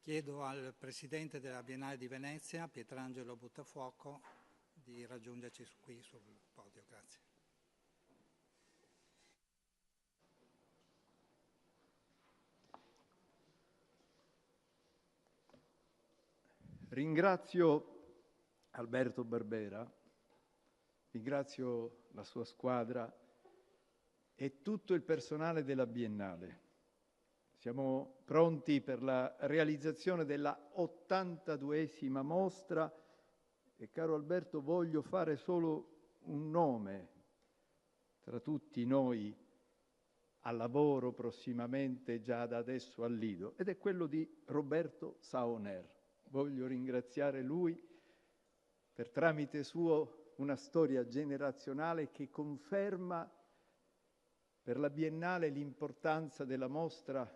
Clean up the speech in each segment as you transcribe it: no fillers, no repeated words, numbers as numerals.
Chiedo al Presidente della Biennale di Venezia, Pietrangelo Buttafuoco, di raggiungerci qui sul podio. Grazie. Ringrazio Alberto Barbera, ringrazio la sua squadra e tutto il personale della Biennale. Siamo pronti per la realizzazione della 82esima mostra e, caro Alberto, voglio fare solo un nome tra tutti noi al lavoro prossimamente già da adesso al Lido, ed è quello di Roberto Saoner. Voglio ringraziare lui per tramite suo una storia generazionale che conferma per la Biennale l'importanza della mostra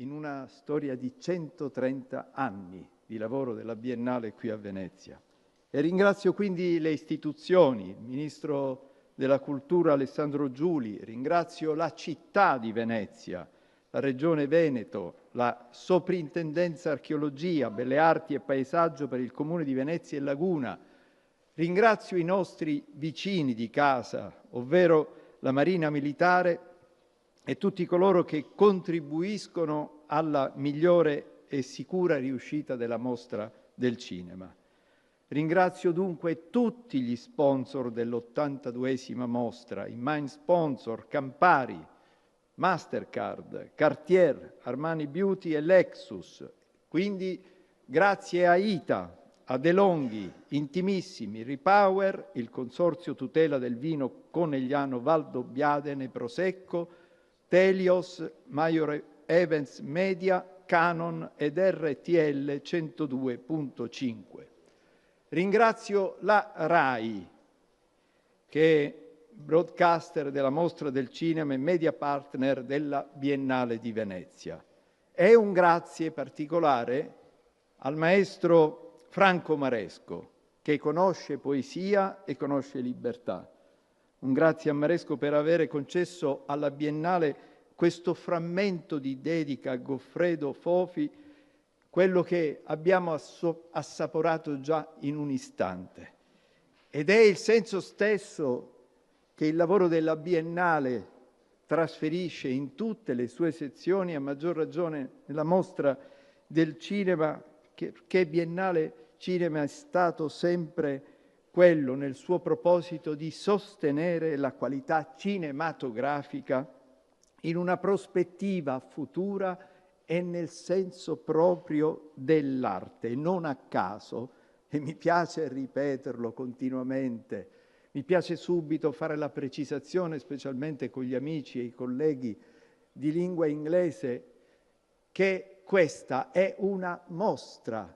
in una storia di 130 anni di lavoro della Biennale qui a Venezia. E ringrazio quindi le istituzioni, il Ministro della Cultura Alessandro Giuli, ringrazio la città di Venezia, la Regione Veneto, la Soprintendenza Archeologia, Belle Arti e Paesaggio per il Comune di Venezia e Laguna, ringrazio i nostri vicini di casa, ovvero la Marina Militare e tutti coloro che contribuiscono alla migliore e sicura riuscita della mostra del cinema. Ringrazio dunque tutti gli sponsor dell'82esima mostra, i main sponsor Campari, Mastercard, Cartier, Armani Beauty e Lexus. Quindi grazie a ITA, a De Longhi, Intimissimi, Repower, il Consorzio Tutela del Vino Conegliano Valdobbiadene Prosecco, Telios, Major Events Media, Canon ed RTL 102.5. Ringrazio la RAI, che è broadcaster della Mostra del Cinema e media partner della Biennale di Venezia. E un grazie particolare al maestro Franco Maresco, che conosce poesia e conosce libertà. Un grazie a Maresco per avere concesso alla Biennale questo frammento di dedica a Goffredo Fofi, quello che abbiamo assaporato già in un istante. Ed è il senso stesso che il lavoro della Biennale trasferisce in tutte le sue sezioni, a maggior ragione nella mostra del cinema, che Biennale Cinema è stato sempre quello nel suo proposito di sostenere la qualità cinematografica in una prospettiva futura e nel senso proprio dell'arte. Non a caso, e mi piace ripeterlo continuamente, mi piace subito fare la precisazione, specialmente con gli amici e i colleghi di lingua inglese, che questa è una mostra,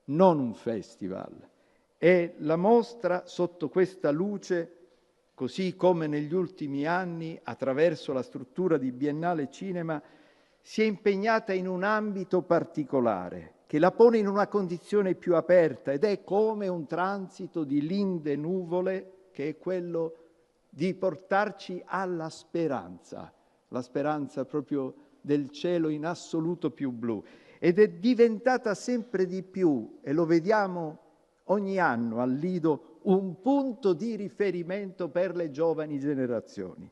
non un festival. E la mostra, sotto questa luce, così come negli ultimi anni, attraverso la struttura di Biennale Cinema, si è impegnata in un ambito particolare, che la pone in una condizione più aperta, ed è come un transito di linde nuvole, che è quello di portarci alla speranza, la speranza proprio del cielo in assoluto più blu. Ed è diventata sempre di più, e lo vediamo ogni anno al Lido, un punto di riferimento per le giovani generazioni,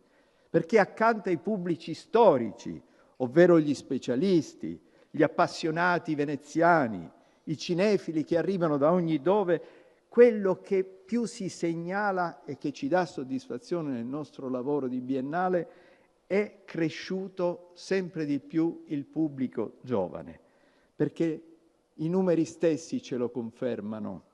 perché accanto ai pubblici storici, ovvero gli specialisti, gli appassionati veneziani, i cinefili che arrivano da ogni dove, quello che più si segnala e che ci dà soddisfazione nel nostro lavoro di Biennale è cresciuto sempre di più il pubblico giovane, perché i numeri stessi ce lo confermano.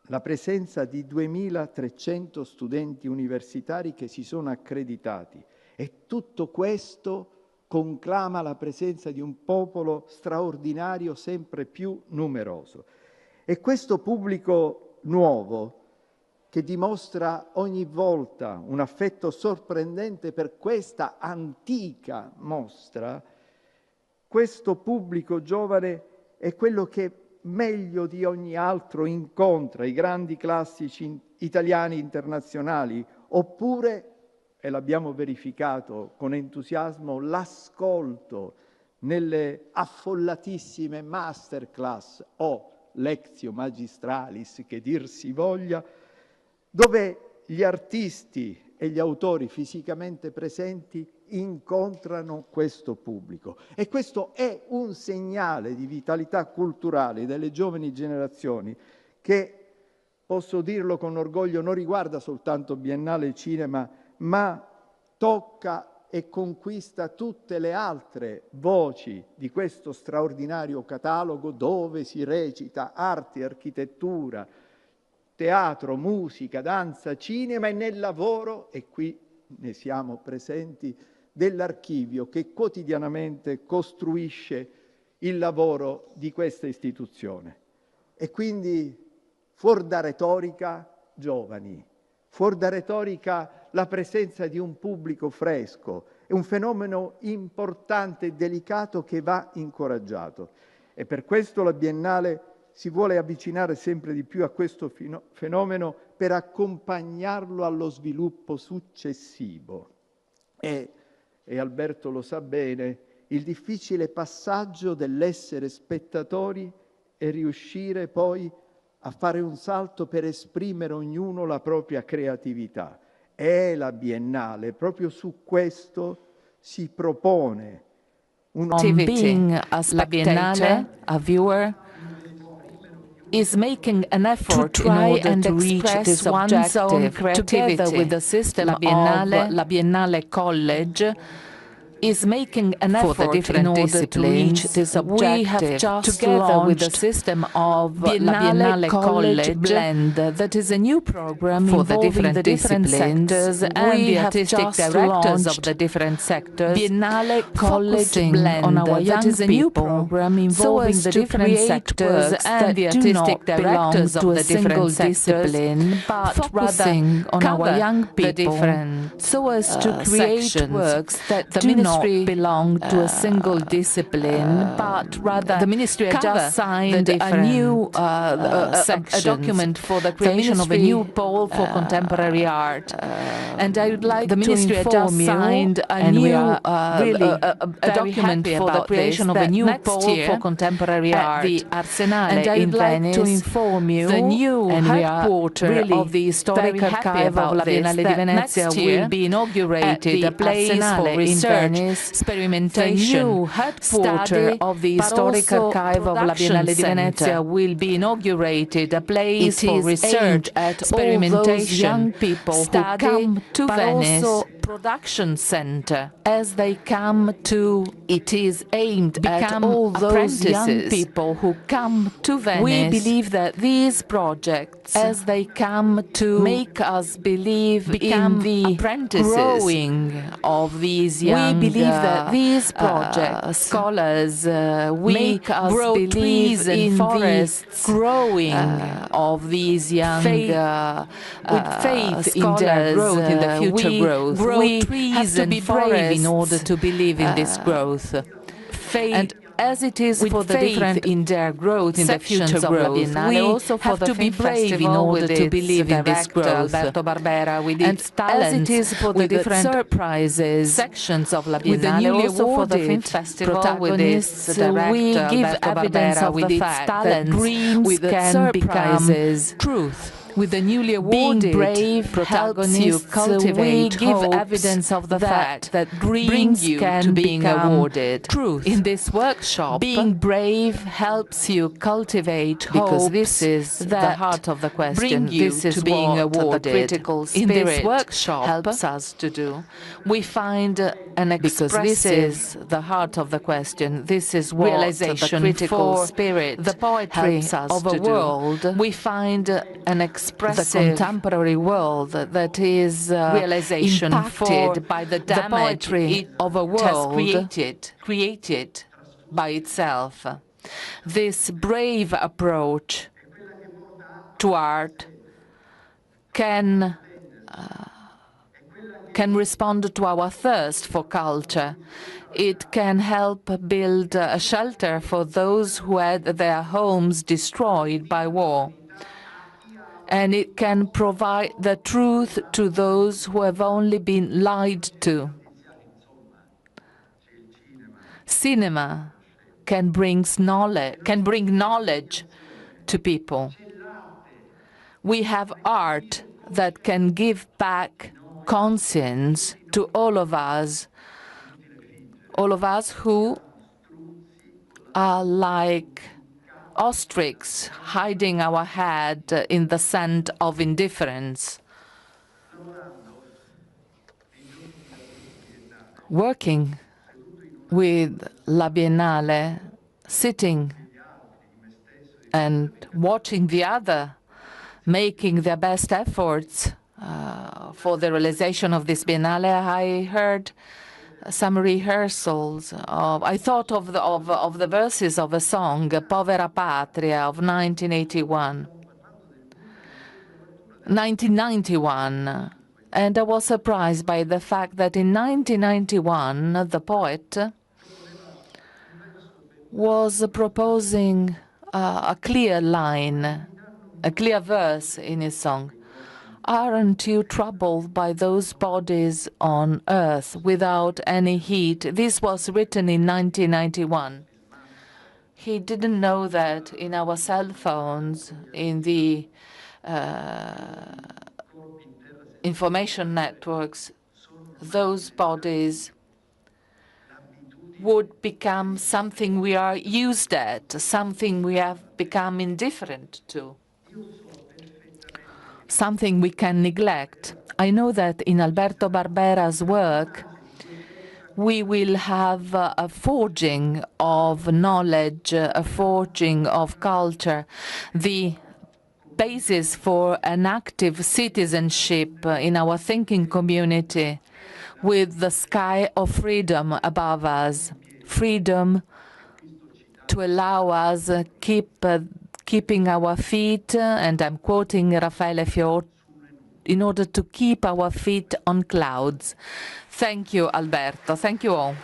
La presenza di 2.300 studenti universitari che si sono accreditati, e tutto questo conclama la presenza di un popolo straordinario sempre più numeroso. E questo pubblico nuovo, che dimostra ogni volta un affetto sorprendente per questa antica mostra, questo pubblico giovane è quello che meglio di ogni altro incontra i grandi classici italiani internazionali, oppure, e l'abbiamo verificato con entusiasmo, l'ascolto nelle affollatissime masterclass o lectio magistralis, che dir si voglia, dove gli artisti e gli autori fisicamente presenti incontrano questo pubblico. E questo è un segnale di vitalità culturale delle giovani generazioni che, posso dirlo con orgoglio, non riguarda soltanto Biennale Cinema, ma tocca e conquista tutte le altre voci di questo straordinario catalogo dove si recita arte, architettura, teatro, musica, danza, cinema e nel lavoro, e qui ne siamo presenti, dell'archivio che quotidianamente costruisce il lavoro di questa istituzione. E quindi fuor da retorica, giovani, fuor da retorica la presenza di un pubblico fresco, è un fenomeno importante e delicato che va incoraggiato. E per questo la Biennale si vuole avvicinare sempre di più a questo fenomeno per accompagnarlo allo sviluppo successivo. E Alberto lo sa bene, il difficile passaggio dell'essere spettatori e riuscire poi a fare un salto per esprimere ognuno la propria creatività. E la Biennale proprio su questo si propone being a spectator, a viewer, is making an effort to try and reach this objective together with the system of La Biennale College, is making an effort in order to reach this objective together with the system of La Biennale College Blend. That is a new program for the different sectors and the artistic directors of the different sectors. Biennale College Blend on our young is a new program involving the different sectors and the artistic directors of the different discipline, but focusing on our young people so as to create works that do not belong to a single discipline, but rather the ministry has just signed a new a document for the creation of a new pole for contemporary art. And I would like the ministry has just signed a new a document for the creation of a new pole for contemporary art. The Arsenale and I would like to inform you the new headquarters of the historic archive of La Biennale di Venezia will be inaugurated, a place for research, experimentation. The new headquarters of the historic archive of La Biennale di Venezia will be inaugurated, a place for research, experimentation, young people who come to Venice. Production center as they come to, it is aimed at all those young people who come to Venice. We believe that these projects, as they come to make us believe in the growing of these young, we believe that these projects, scholars, we make us grow believe trees in forests, growing of these young, with faith in their growth, in the future growth. We have to be brave in order to believe in this growth. Faith, and as it is for the different in their growth, in the future growth, we also have to be brave in order to believe in this growth. Alberto Barbera, with its talent, as it is for the different surprises, sections of La Biennale, also for the film festival, with its director, we give evidence of the fact that dreams can become truth. With the newly awarded being brave protagonists, you cultivate we give evidence of the fact that dreams can being awarded. Truth. In this workshop, being brave helps you cultivate hope, because this is the heart of the question. This is being awarded. The critical spirit in this workshop helps us to do. We find an expressive, because this is the heart of the question. This is what realization the critical spirit, the poetry of a world. We find an expressive, the contemporary world that is realization impacted by the poetry of a world created by itself. This brave approach to art can respond to our thirst for culture. It can help build a shelter for those who had their homes destroyed by war. And it can provide the truth to those who have only been lied to. Cinema can bring knowledge to people. We have art that can give back conscience to all of us who are like ostriches hiding our head in the sand of indifference. Working with La Biennale, sitting and watching the other making their best efforts for the realization of this Biennale, I heard some rehearsals I thought of the verses of a song, Povera Patria, of 1991. And I was surprised by the fact that in 1991, the poet was proposing a clear line, a clear verse in his song. Aren't you troubled by those bodies on earth without any heat? This was written in 1991. He didn't know that in our cell phones, in the information networks, those bodies would become something we are used at, something we have become indifferent to, something we can neglect. I know that in Alberto Barbera's work, we will have a forging of knowledge, a forging of culture, the basis for an active citizenship in our thinking community, with the sky of freedom above us, freedom to allow us keeping our feet, and I'm quoting Raffaele Fior, in order to keep our feet on clouds. Thank you, Alberto. Thank you all.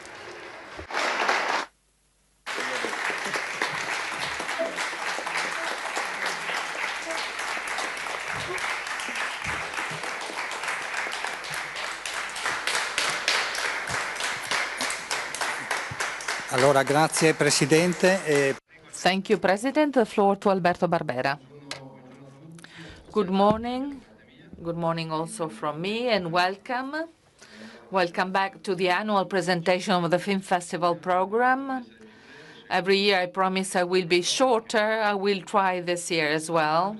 Allora, grazie Presidente. Thank you, President. The floor to Alberto Barbera. Good morning. Good morning also from me, and welcome. Welcome back to the annual presentation of the Film Festival program. Every year I promise I will be shorter. I will try this year as well.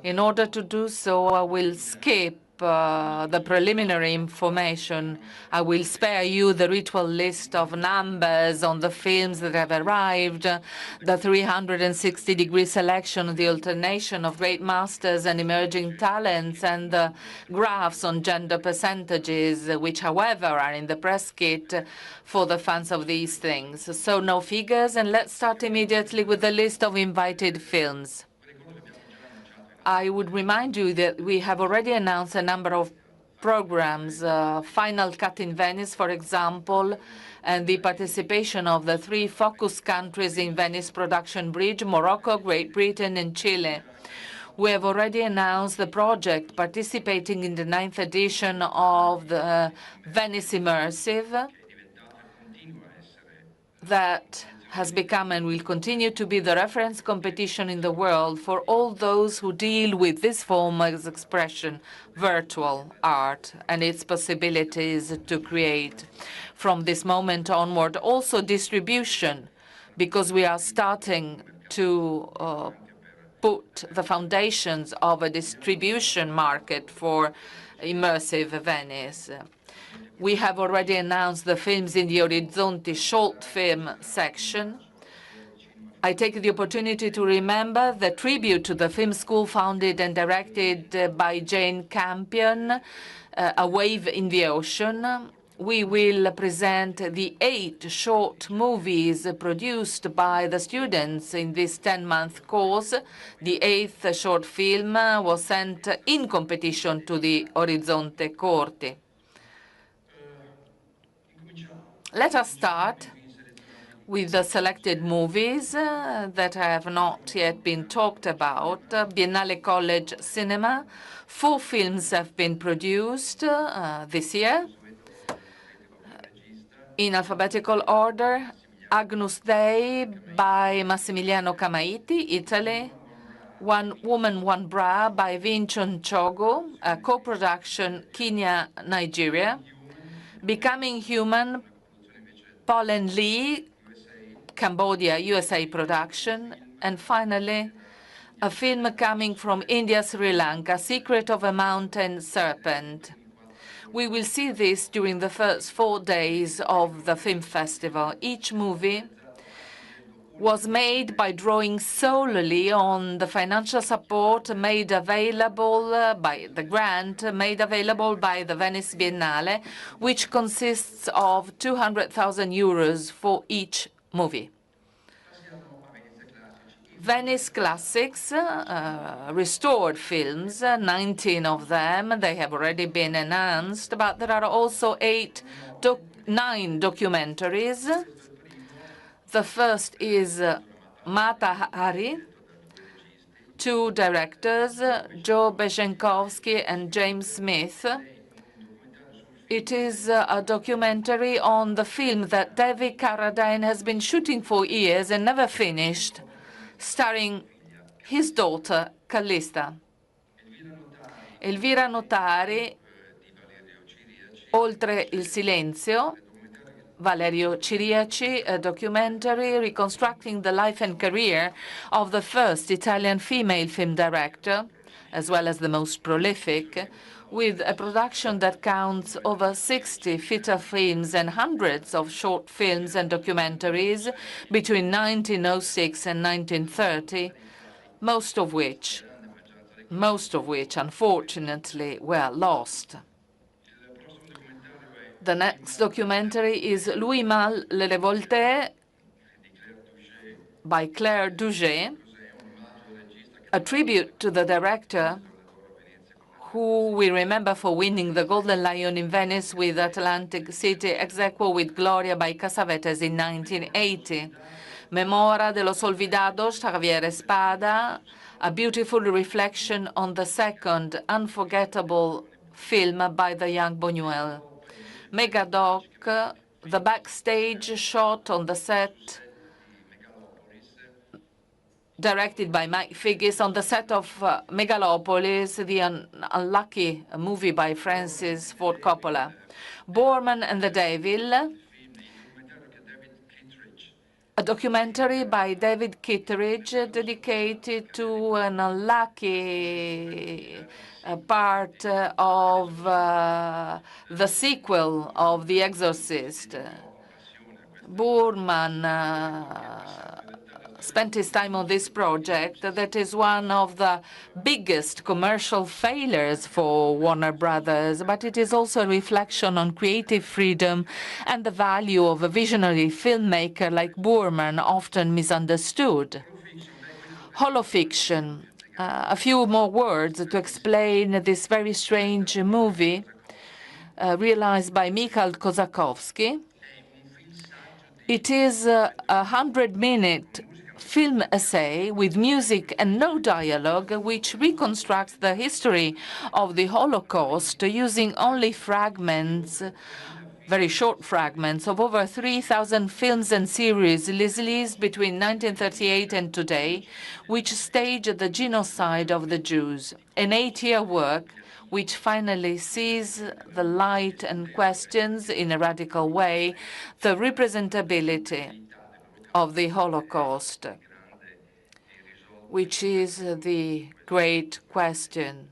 In order to do so, I will skip the preliminary information. I will spare you the ritual list of numbers on the films that have arrived, the 360-degree selection, the alternation of great masters and emerging talents, and the graphs on gender percentages, which, however, are in the press kit for the fans of these things. So no figures, and let's start immediately with the list of invited films. I would remind you that we have already announced a number of programs, Final Cut in Venice, for example, and the participation of the 3 focus countries in Venice Production Bridge, Morocco, Great Britain, and Chile. We have already announced the project participating in the 9th edition of the Venice Immersive that has become and will continue to be the reference competition in the world for all those who deal with this form of expression, virtual art, and its possibilities to create. From this moment onward, also distribution, because we are starting to put the foundations of a distribution market for immersive Venice. We have already announced the films in the Orizzonti short film section. I take the opportunity to remember the tribute to the film school founded and directed by Jane Campion, A Wave in the Ocean. We will present the 8 short movies produced by the students in this 10-month course. The 8th short film was sent in competition to the Orizzonti Corti. Let us start with the selected movies that have not yet been talked about. Biennale College Cinema. 4 films have been produced this year. In alphabetical order, Agnus Dei by Massimiliano Camaiti, Italy. One Woman, One Bra by Vincent Chogo, a co-production Kenya, Nigeria. Becoming Human, Paul and Lee, Cambodia, USA production. And finally, a film coming from India, Sri Lanka, Secret of a Mountain Serpent. We will see this during the first 4 days of the film festival. Each movie was made by drawing solely on the financial support made available by the grant made available by the Venice Biennale, which consists of 200,000 euros for each movie. Venice Classics, restored films, 19 of them. They have already been announced, but there are also 9 documentaries. The first is Mata Hari, 2 directors, Joe Beshenkowski and James Smith. It is a documentary on the film that David Carradine has been shooting for years and never finished, starring his daughter, Callista. Elvira Notari, Oltre il silenzio, Valerio Ciriaci, a documentary reconstructing the life and career of the first Italian female film director, as well as the most prolific, with a production that counts over 60 feature films and hundreds of short films and documentaries between 1906 and 1930, most of which, unfortunately, were lost. The next documentary is Louis Malle, Le Révolté by Claire Douget, a tribute to the director who we remember for winning the Golden Lion in Venice with Atlantic City, ex aequo with Gloria by Cassavetes in 1980. Memora de los Olvidados, Javier Espada, a beautiful reflection on the second unforgettable film by the young Buñuel. Megadoc, the backstage shot on the set, directed by Mike Figgis, on the set of Megalopolis, the unlucky movie by Francis Ford Coppola. Borman and the Devil, a documentary by David Kittredge dedicated to an unlucky part of the sequel of The Exorcist. Borman spent his time on this project that is one of the biggest commercial failures for Warner Brothers, but it is also a reflection on creative freedom and the value of a visionary filmmaker like Borman, often misunderstood. Holofiction. A few more words to explain this very strange movie realized by Mikhail Kosakowski. It is a 100-minute film essay with music and no dialogue, which reconstructs the history of the Holocaust using only fragments, very short fragments, of over 3,000 films and series released between 1938 and today, which staged the genocide of the Jews. An 8-year work which finally sees the light and questions in a radical way the representability of the Holocaust, which is the great question.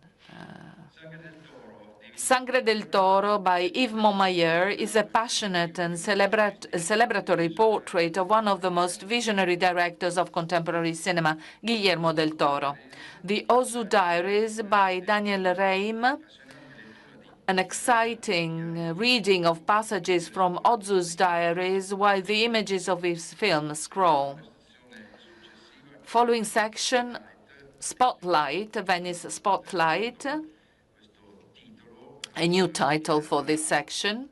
Sangre del Toro by Yves Montmayor is a passionate and celebratory portrait of one of the most visionary directors of contemporary cinema, Guillermo del Toro. The Ozu Diaries by Daniel Reim, an exciting reading of passages from Ozu's diaries while the images of his film scroll. Following section, Spotlight, Venice Spotlight, a new title for this section.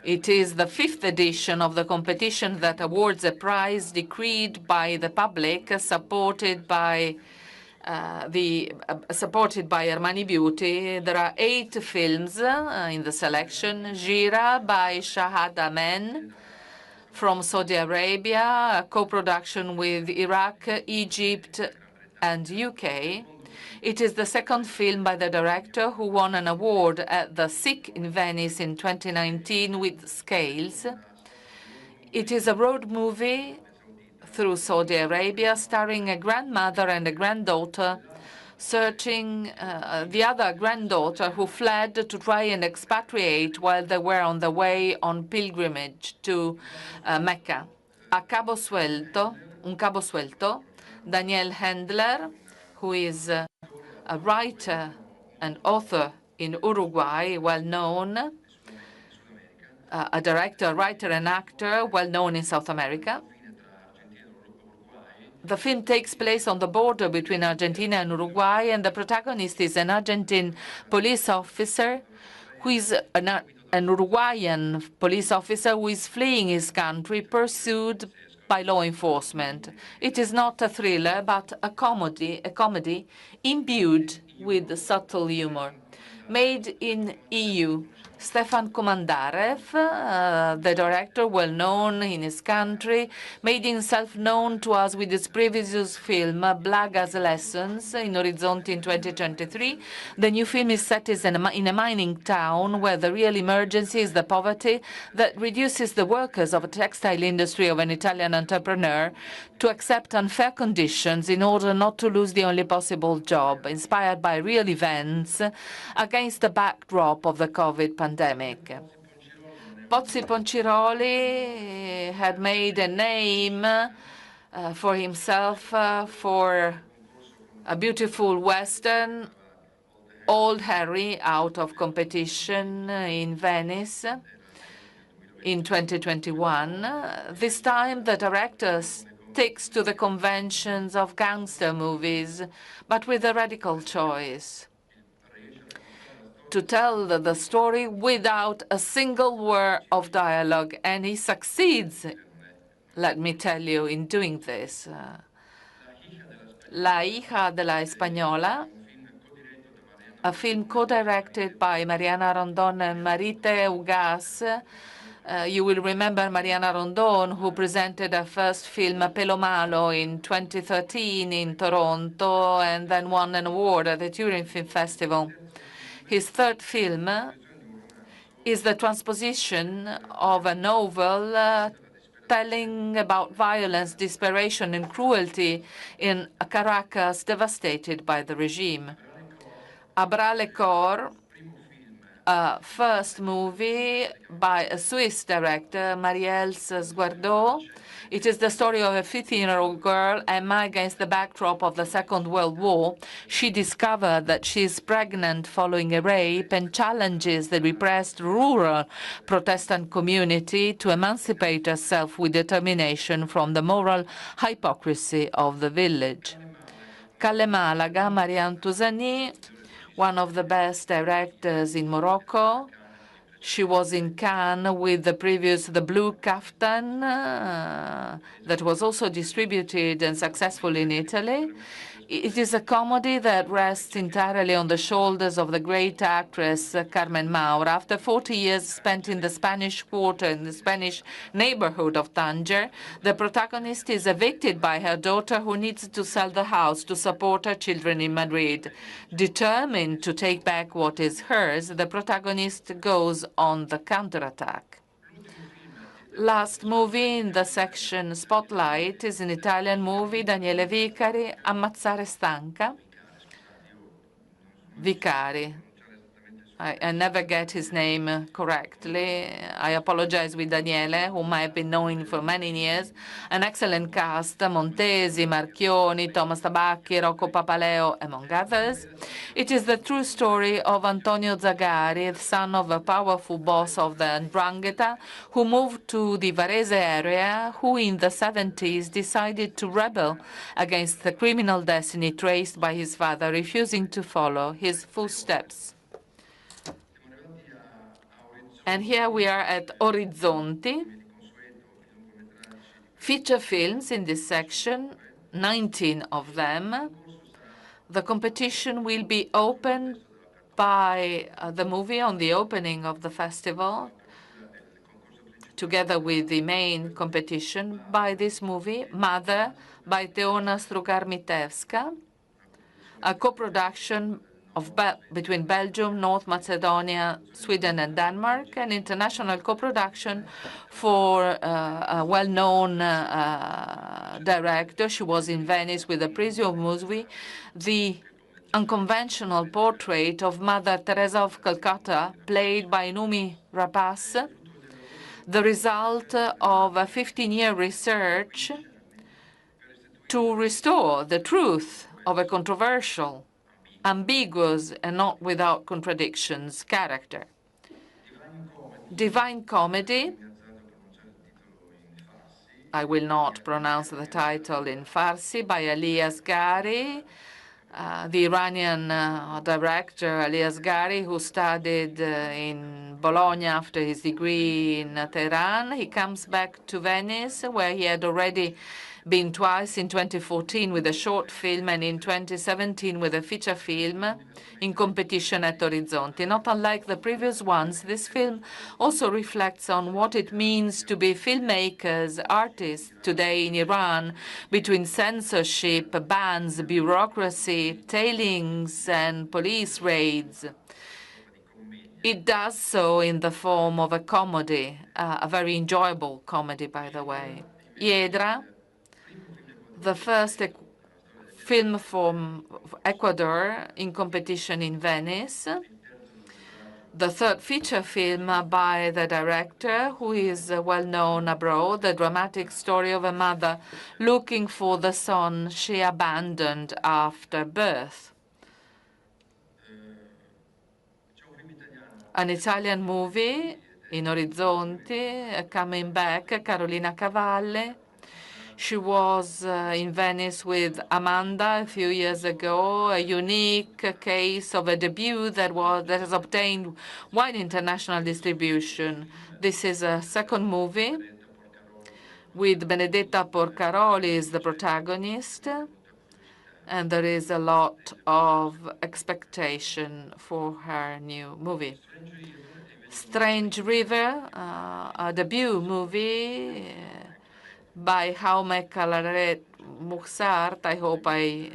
It is the 5th edition of the competition that awards a prize decreed by the public, supported by Armani Beauty. There are 8 films in the selection. Gira by Shahad Amen, from Saudi Arabia, a co-production with Iraq, Egypt, and UK. It is the second film by the director, who won an award at the SIC in Venice in 2019 with Scales. It is a road movie through Saudi Arabia, starring a grandmother and a granddaughter searching the other granddaughter who fled to try and expatriate while they were on the way on pilgrimage to Mecca. Un cabo suelto, Daniel Handler, who is a writer and author in Uruguay, well known, a director, writer, and actor, well known in South America. The film takes place on the border between Argentina and Uruguay, and the protagonist is an Argentine police officer who is an Uruguayan police officer who is fleeing his country, pursued by law enforcement. It is not a thriller, but a comedy imbued with subtle humor. Made in EU. Stefan Komandarev, the director, well known in his country, made himself known to us with his previous film, Blaga's Lessons, in Orizzonti in 2023. The new film is set in a mining town where the real emergency is the poverty that reduces the workers of a textile industry of an Italian entrepreneur to accept unfair conditions in order not to lose the only possible job, inspired by real events against the backdrop of the COVID pandemic. Pozzi Ponciroli had made a name for himself for a beautiful Western, Old Harry, out of competition in Venice in 2021. This time, the director sticks to the conventions of gangster movies, but with a radical choice: to tell the story without a single word of dialogue, and he succeeds, let me tell you, in doing this. La hija de la Española, a film co-directed by Mariana Rondon and Marite Ugas. You will remember Mariana Rondon, who presented her first film, Pelo Malo, in 2013 in Toronto, and then won an award at the Turin Film Festival. His third film is the transposition of a novel telling about violence, desperation, and cruelty in Caracas, devastated by the regime. Abra le Corps, a first movie by a Swiss director, Marie-Else Sguardot. It is the story of a 15-year-old girl, Emma, against the backdrop of the Second World War. She discovered that she is pregnant following a rape and challenges the repressed rural Protestant community to emancipate herself with determination from the moral hypocrisy of the village. Calle Malaga, Marianne Touzani, one of the best directors in Morocco. She was in Cannes with the previous The Blue Kaftan, that was also distributed and successful in Italy. It is a comedy that rests entirely on the shoulders of the great actress Carmen Maura. After 40 years spent in the Spanish Quarter, in the Spanish neighborhood of Tanger, the protagonist is evicted by her daughter, who needs to sell the house to support her children in Madrid. Determined to take back what is hers, the protagonist goes on the counterattack. Last movie in the section Spotlight is an Italian movie, Daniele Vicari, Ammazzare Stanca. Vicari. I never get his name correctly. I apologize with Daniele, whom I have been knowing for many years. An excellent cast, Montesi, Marchioni, Thomas Tabacchi, Rocco Papaleo, among others. It is the true story of Antonio Zagari, the son of a powerful boss of the 'Ndrangheta, who moved to the Varese area, who in the 70s decided to rebel against the criminal destiny traced by his father, refusing to follow his footsteps. And here we are at Orizzonti. Feature films in this section, 19 of them. The competition will be opened by the movie on the opening of the festival. together with the main competition, by this movie, Mother, by Teona Strugar-Mitevska, a co-production between Belgium, North Macedonia, Sweden, and Denmark, an international co-production for a well-known director. She was in Venice with the Prisio movie, the unconventional portrait of Mother Teresa of Calcutta, played by Numi Rapace, the result of a 15-year research to restore the truth of a controversial, ambiguous, and not without contradictions character. Divine Comedy, I will not pronounce the title in Farsi, by Ali Asghari, the Iranian director Ali Asghari, who studied in Bologna after his degree in Tehran. He comes back to Venice, where he had already been twice, in 2014 with a short film and in 2017 with a feature film in competition at Orizzonti. Not unlike the previous ones, this film also reflects on what it means to be filmmakers, artists today in Iran, between censorship, bans, bureaucracy, tailings, and police raids. It does so in the form of a comedy, a very enjoyable comedy, by the way. Hiedra, the first film from Ecuador in competition in Venice, the third feature film by the director, who is well known abroad, the dramatic story of a mother looking for the son she abandoned after birth. An Italian movie in Orizzonti, coming back, Carolina Cavalle. She was in Venice with Amanda a few years ago, a unique case of a debut that has obtained wide international distribution. This is a second movie with Benedetta Porcaroli as the protagonist, and there is a lot of expectation for her new movie. Strange River, a debut movie by Jaume Calaret Muxart. I hope I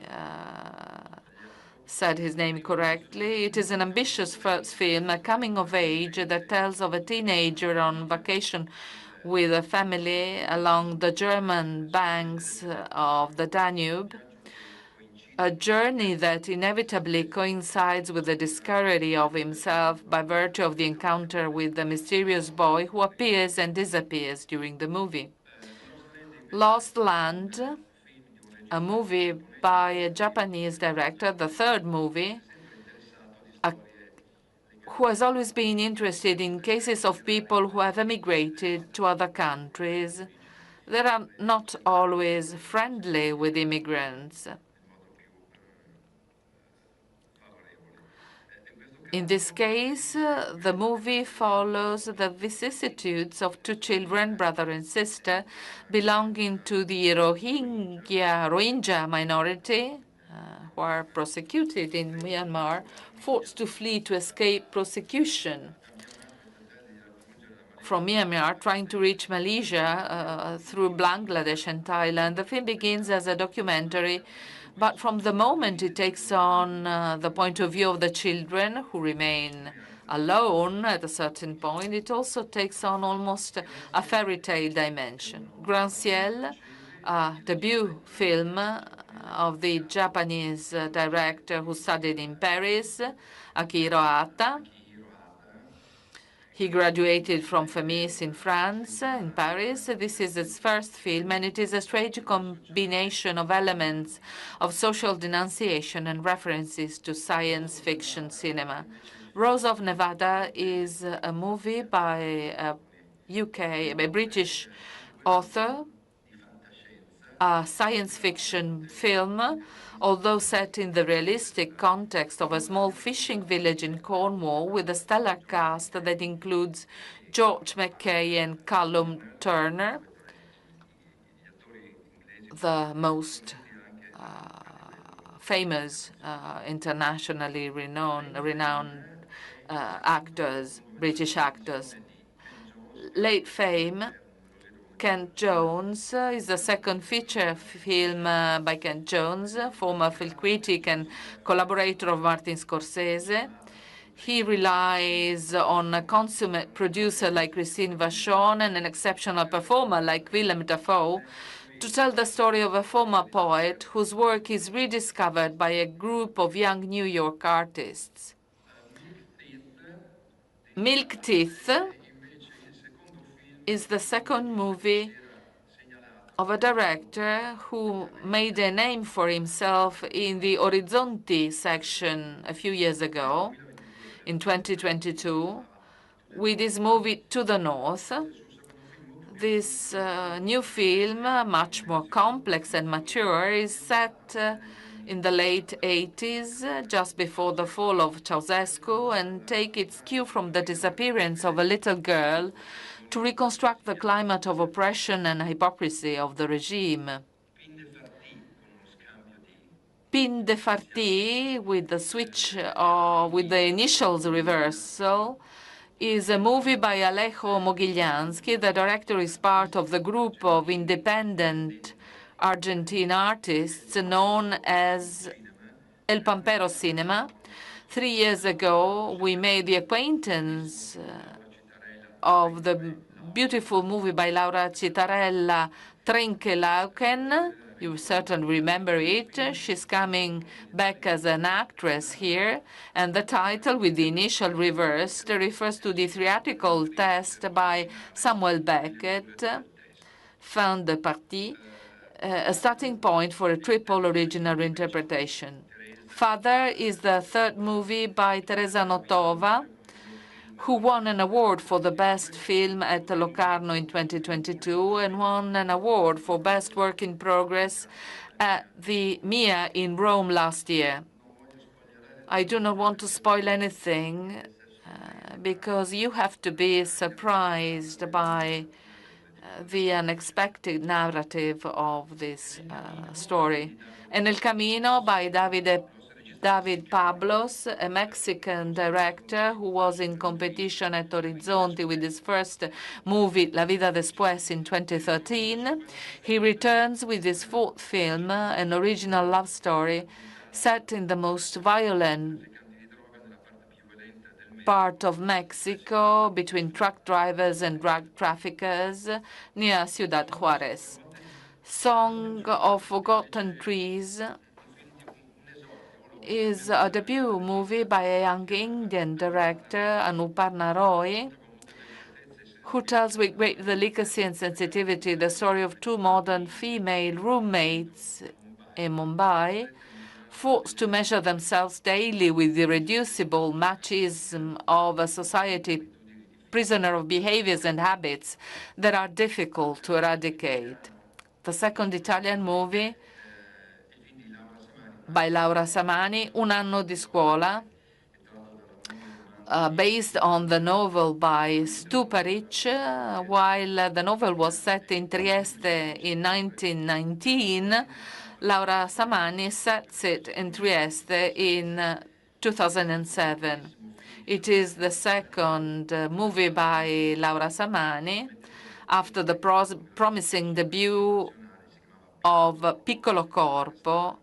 said his name correctly. It is an ambitious first film, a coming of age that tells of a teenager on vacation with a family along the German banks of the Danube, a journey that inevitably coincides with the discovery of himself by virtue of the encounter with the mysterious boy who appears and disappears during the movie. Lost Land, a movie by a Japanese director, the third movie, who has always been interested in cases of people who have emigrated to other countries that are not always friendly with immigrants. In this case, the movie follows the vicissitudes of two children, brother and sister, belonging to the Rohingya minority, who are prosecuted in Myanmar, forced to flee to escape prosecution from Myanmar, trying to reach Malaysia through Bangladesh and Thailand. The film begins as a documentary, but from the moment it takes on the point of view of the children, who remain alone at a certain point, it also takes on almost a fairy tale dimension. Grand Ciel, a debut film of the Japanese director who studied in Paris, Akihiro Hata. He graduated from FEMIS in France, in Paris. This is his first film, and it is a strange combination of elements of social denunciation and references to science fiction cinema. Rose of Nevada is a movie by a British author, a science fiction film, although set in the realistic context of a small fishing village in Cornwall, with a stellar cast that includes George McKay and Callum Turner, the most famous, internationally renowned actors, British actors. late fame, Kent Jones is the second feature film by Kent Jones, former film critic and collaborator of Martin Scorsese. He relies on a consummate producer like Christine Vachon and an exceptional performer like Willem Dafoe to tell the story of a former poet whose work is rediscovered by a group of young New York artists. Milk Teeth is the second movie of a director who made a name for himself in the Orizzonti section a few years ago, in 2022, with his movie To the North. This new film, much more complex and mature, is set in the late 80s, just before the fall of Ceausescu, and take its cue from the disappearance of a little girl to reconstruct the climate of oppression and hypocrisy of the regime. Pin de Farti, with the switch with the initials reversal, is a movie by Alejo Mogillansky. The director is part of the group of independent Argentine artists known as El Pampero Cinema. 3 years ago, we made the acquaintance of the beautiful movie by Laura Citarella, Trinkelauken. You certainly remember it. She's coming back as an actress here, and the title, with the initial reversed, refers to the theatrical test by Samuel Beckett, Fin de Partie, a starting point for a triple original interpretation. Father is the third movie by Teresa Notova, who won an award for the best film at Locarno in 2022 and won an award for best work in progress at the MIA in Rome last year. I do not want to spoil anything because you have to be surprised by the unexpected narrative of this story. En el Camino by David Pablos, a Mexican director who was in competition at Orizzonti with his first movie, La Vida Después, in 2013. He returns with his fourth film, an original love story set in the most violent part of Mexico between truck drivers and drug traffickers near Ciudad Juarez. Song of Forgotten Trees is a debut movie by a young Indian director, Anuparna Roy, who tells with great delicacy and sensitivity the story of two modern female roommates in Mumbai, forced to measure themselves daily with the irreducible machismo of a society prisoner of behaviors and habits that are difficult to eradicate. The second Italian movie by Laura Samani, Un anno di scuola, based on the novel by Stu Paric. While the novel was set in Trieste in 1919, Laura Samani sets it in Trieste in 2007. It is the second movie by Laura Samani after the promising debut of Piccolo Corpo,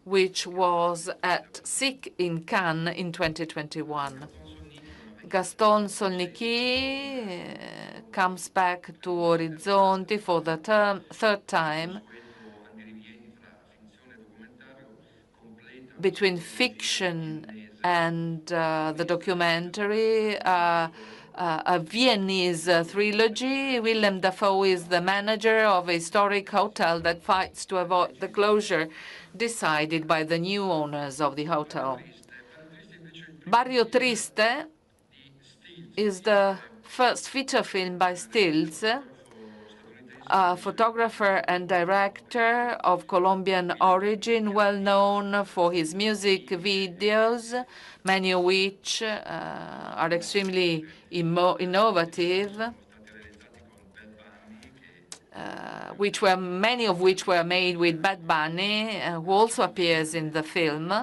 which was at SIC in Cannes in 2021. Gaston Solniki comes back to Orizzonti for the third time between fiction and the documentary, a Viennese trilogy. Willem Dafoe is the manager of a historic hotel that fights to avoid the closure decided by the new owners of the hotel. Barrio Triste is the first feature film by Stills, a photographer and director of Colombian origin, well known for his music videos, many of which are extremely innovative, many of which were made with Bad Bunny, who also appears in the film.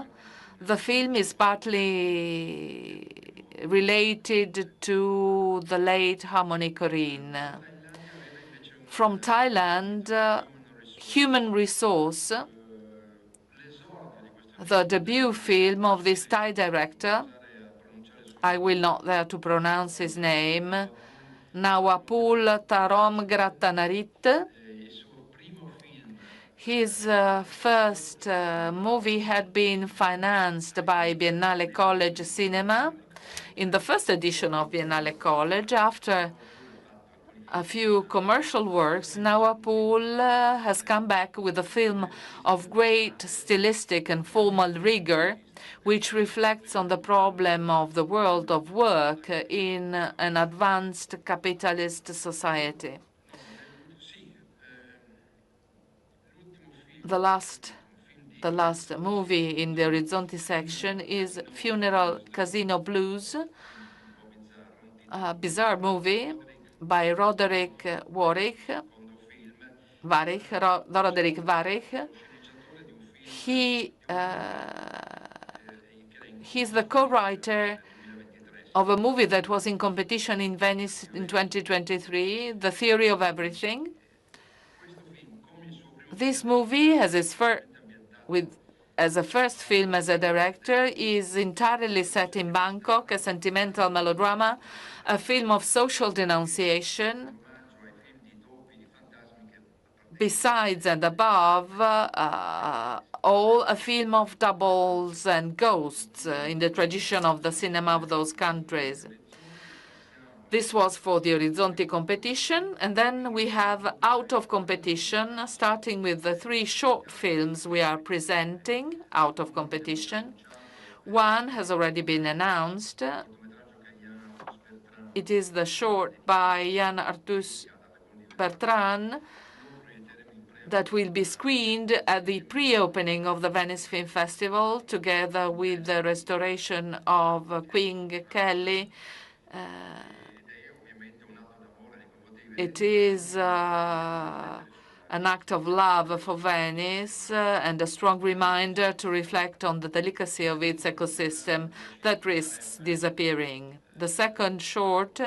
The film is partly related to the late Harmony Korine. From Thailand, Human Resource, the debut film of this Thai director. I will not dare to pronounce his name, Nawapul Tarom Grattanarit. His first movie had been financed by Biennale College Cinema in the first edition of Biennale College. After a few commercial works, Nawapul has come back with a film of great stylistic and formal rigor, which reflects on the problem of the world of work in an advanced capitalist society. The last movie in the Orizzonti section is Funeral Casino Blues, a bizarre movie by Roderick Warich. He's the co-writer of a movie that was in competition in Venice in 2023, The Theory of Everything. This movie, as a first film as a director, is entirely set in Bangkok, a sentimental melodrama, a film of social denunciation, besides and above all, a film of doubles and ghosts in the tradition of the cinema of those countries. This was for the Orizzonti competition, and then we have out of competition, starting with the 3 short films we are presenting out of competition. One has already been announced. It is the short by Yann Arthus Bertrand that will be screened at the pre-opening of the Venice Film Festival, together with the restoration of Queen Kelly. It is an act of love for Venice and a strong reminder to reflect on the delicacy of its ecosystem that risks disappearing. The second short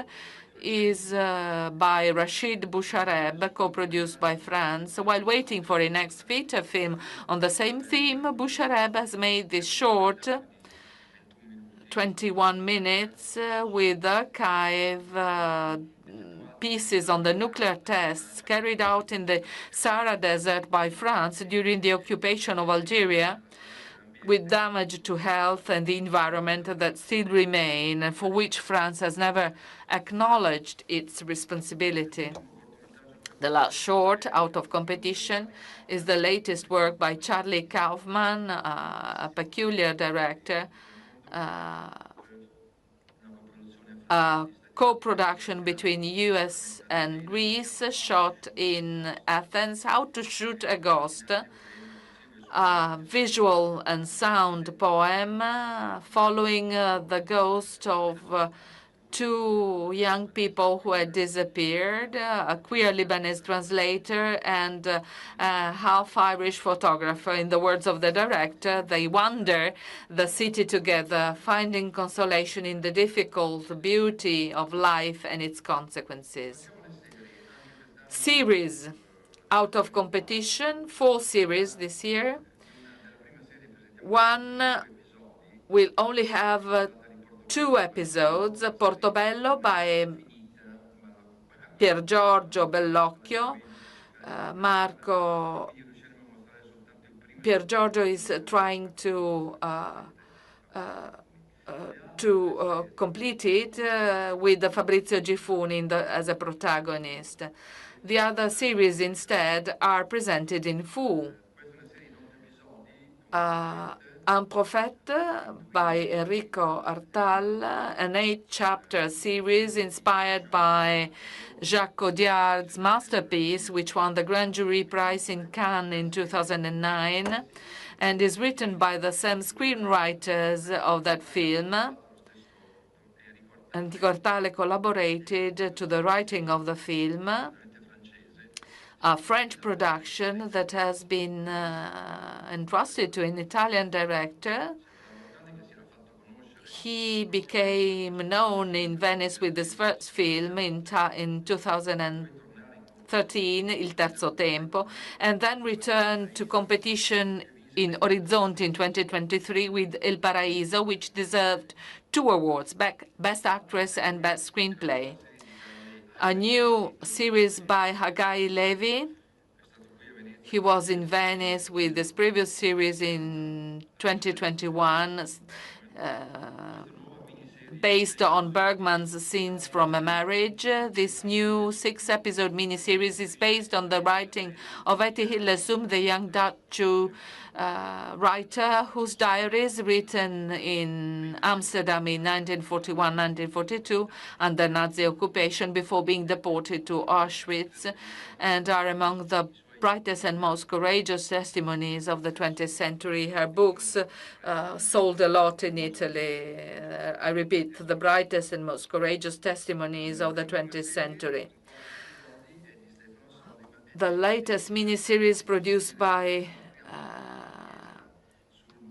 is by Rachid Bouchareb, co-produced by France. While waiting for a next feature film on the same theme, Bouchareb has made this short, 21 minutes, with archive pieces on the nuclear tests carried out in the Sahara Desert by France during the occupation of Algeria, with damage to health and the environment that still remain, and for which France has never acknowledged its responsibility. The last short, out of competition, is the latest work by Charlie Kaufman, a peculiar director, co-production between US and Greece, shot in Athens, How to Shoot a Ghost, a visual and sound poem following the ghost of 2 young people who had disappeared, a queer Lebanese translator and a half-Irish photographer. In the words of the director, they wander the city together, finding consolation in the difficult beauty of life and its consequences. Series out of competition, 4 series this year. One will only have 2 episodes, Portobello by Pier Giorgio Bellocchio. Pier Giorgio is trying to complete it with Fabrizio Gifuni as a protagonist. The other series instead are presented in full. Un Prophète by Enrico Artal, an 8-chapter series inspired by Jacques Audiard's masterpiece, which won the Grand Jury Prize in Cannes in 2009, and is written by the same screenwriters of that film. Enrico Artal collaborated to the writing of the film, a French production that has been entrusted to an Italian director. He became known in Venice with his first film in 2013, Il Terzo Tempo, and then returned to competition in Orizzonti in 2023 with Il Paraiso, which deserved 2 awards, Best Actress and Best Screenplay. A new series by Hagai Levi. He was in Venice with his previous series in 2021, based on Bergman's Scenes from a Marriage. This new 6-episode miniseries is based on the writing of Etty Hillesum, the young Dutch writer whose diaries, written in Amsterdam in 1941-1942 under Nazi occupation before being deported to Auschwitz, and are among the brightest and most courageous testimonies of the 20th century. Her books sold a lot in Italy. I repeat, the brightest and most courageous testimonies of the 20th century. The latest miniseries produced by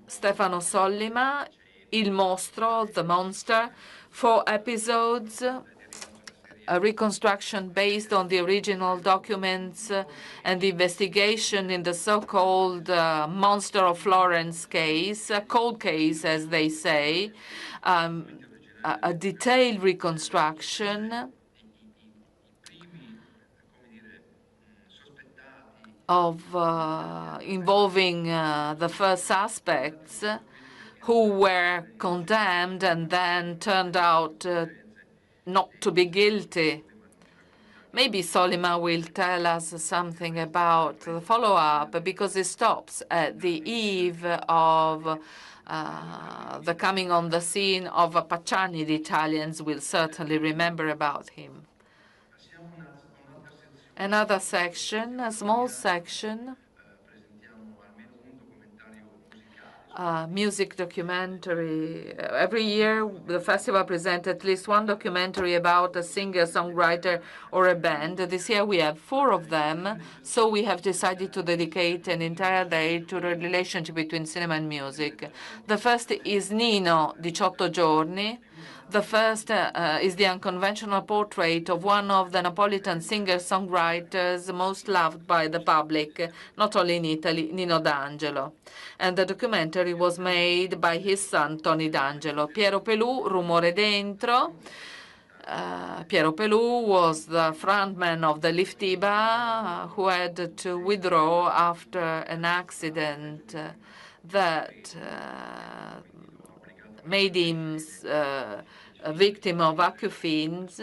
Stefano Sollima, Il Mostro, The Monster, 4 episodes, a reconstruction based on the original documents and the investigation in the so-called Monster of Florence case, a cold case, as they say, a detailed reconstruction of involving the first suspects who were condemned and then turned out not to be guilty. Maybe Sollima will tell us something about the follow-up, because it stops at the eve of the coming on the scene of Pacciani. The Italians will certainly remember about him. Another section, a small section, music documentary. Every year, the festival presents at least 1 documentary about a singer, songwriter, or a band. This year we have 4 of them, so we have decided to dedicate an entire day to the relationship between cinema and music. The first is Nino, 18 giorni. The first is the unconventional portrait of one of the Napolitan singer-songwriters most loved by the public, not only in Italy, Nino D'Angelo. And the documentary was made by his son, Tony D'Angelo. Piero Pelù, Rumore Dentro. Piero Pelù was the frontman of the Liftiba, who had to withdraw after an accident that made him a victim of acufenes.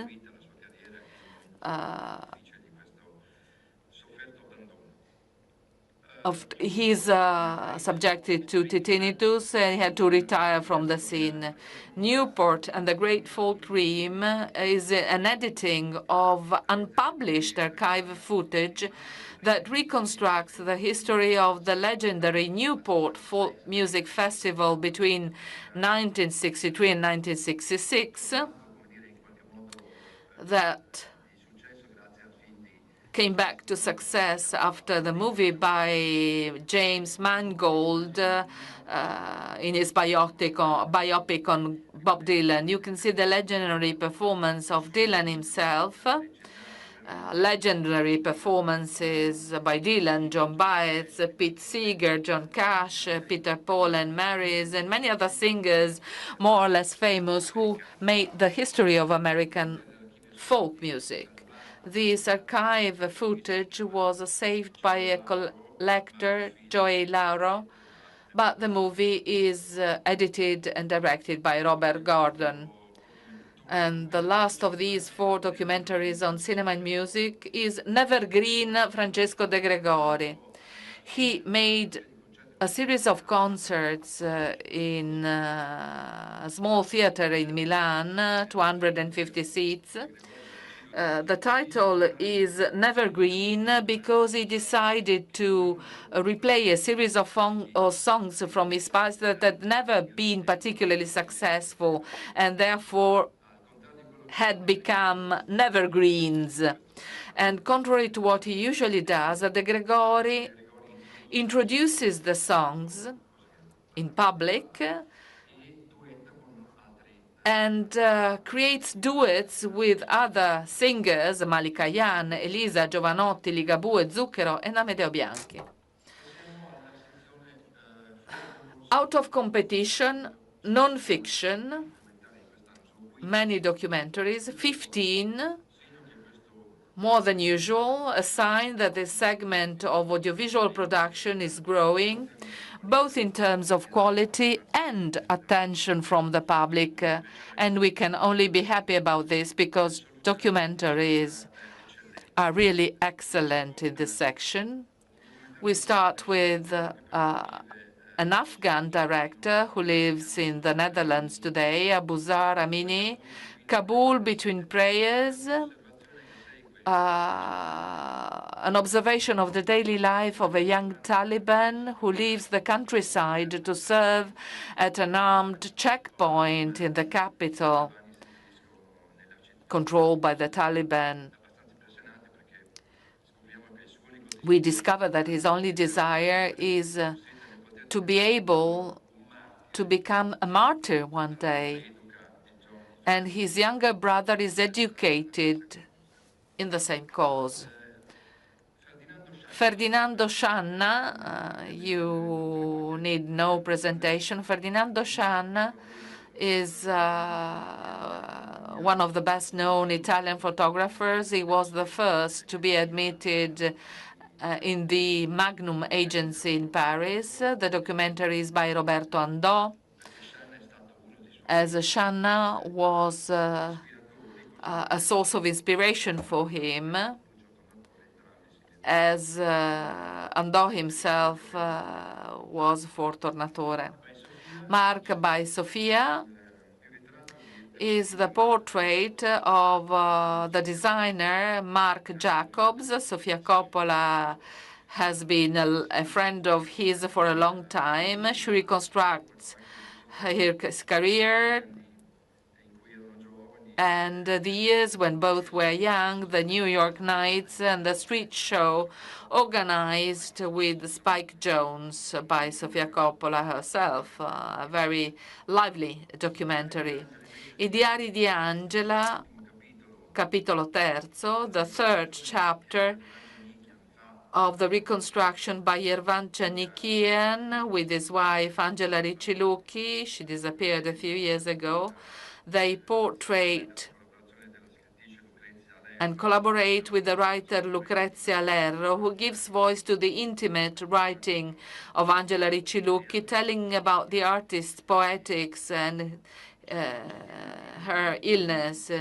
He's subjected to tinnitus, and he had to retire from the scene. Newport and the Great Folk Dream is an editing of unpublished archive footage that reconstructs the history of the legendary Newport Folk Music Festival between 1963 and 1966 that came back to success after the movie by James Mangold in his biopic on Bob Dylan. You can see the legendary performance of Dylan himself, legendary performances by Dylan, John Baez, Pete Seeger, John Cash, Peter Paul and Marys, and many other singers more or less famous who made the history of American folk music. This archive footage was saved by a collector, Joey Lauro, but the movie is edited and directed by Robert Gordon. And the last of these 4 documentaries on cinema and music is Nevergreen, Francesco De Gregori. He made a series of concerts in a small theater in Milan, 250 seats. The title is Nevergreen because he decided to replay a series of songs from his past that had never been particularly successful and therefore had become Nevergreens. And contrary to what he usually does, De Gregori introduces the songs in public and creates duets with other singers, Malika Yan, Elisa, Giovanotti, Ligabue, Zucchero, and Amedeo Bianchi. Out of competition, non-fiction, many documentaries, 15, more than usual, a sign that this segment of audiovisual production is growing, both in terms of quality and attention from the public. And we can only be happy about this because documentaries are really excellent in this section. We start with an Afghan director who lives in the Netherlands today, Abuzar Amini, Kabul Between Prayers, an observation of the daily life of a young Taliban who leaves the countryside to serve at an armed checkpoint in the capital controlled by the Taliban. We discover that his only desire is to be able to become a martyr one day. And his younger brother is educated in the same cause. Ferdinando Scianna, you need no presentation. Ferdinando Scianna is one of the best-known Italian photographers. He was the first to be admitted in the Magnum agency in Paris. The documentary is by Roberto Andò, as Scianna was a source of inspiration for him, as Andò himself was for Tornatore. Mark by Sofia is the portrait of the designer Marc Jacobs. Sofia Coppola has been a friend of his for a long time. She reconstructs his career and the years when both were young, the New York Nights and the street show organized with Spike Jones by Sofia Coppola herself, a very lively documentary. I Diari di Angela, capitolo terzo, the third chapter of the reconstruction by Yervan Chanikian with his wife Angela Riccilucchi. She disappeared a few years ago. They portrait and collaborate with the writer Lucrezia Lerro, who gives voice to the intimate writing of Angela Riccilucchi, telling about the artist's poetics and her illness.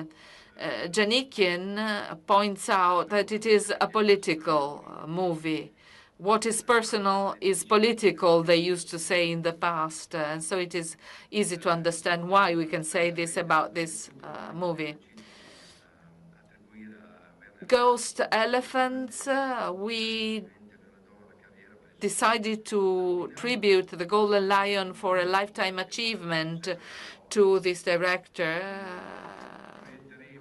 Janikian points out that it is a political movie. What is personal is political, they used to say in the past. And so it is easy to understand why we can say this about this movie. Ghost Elephants, we decided to tribute the Golden Lion for a lifetime achievement to this director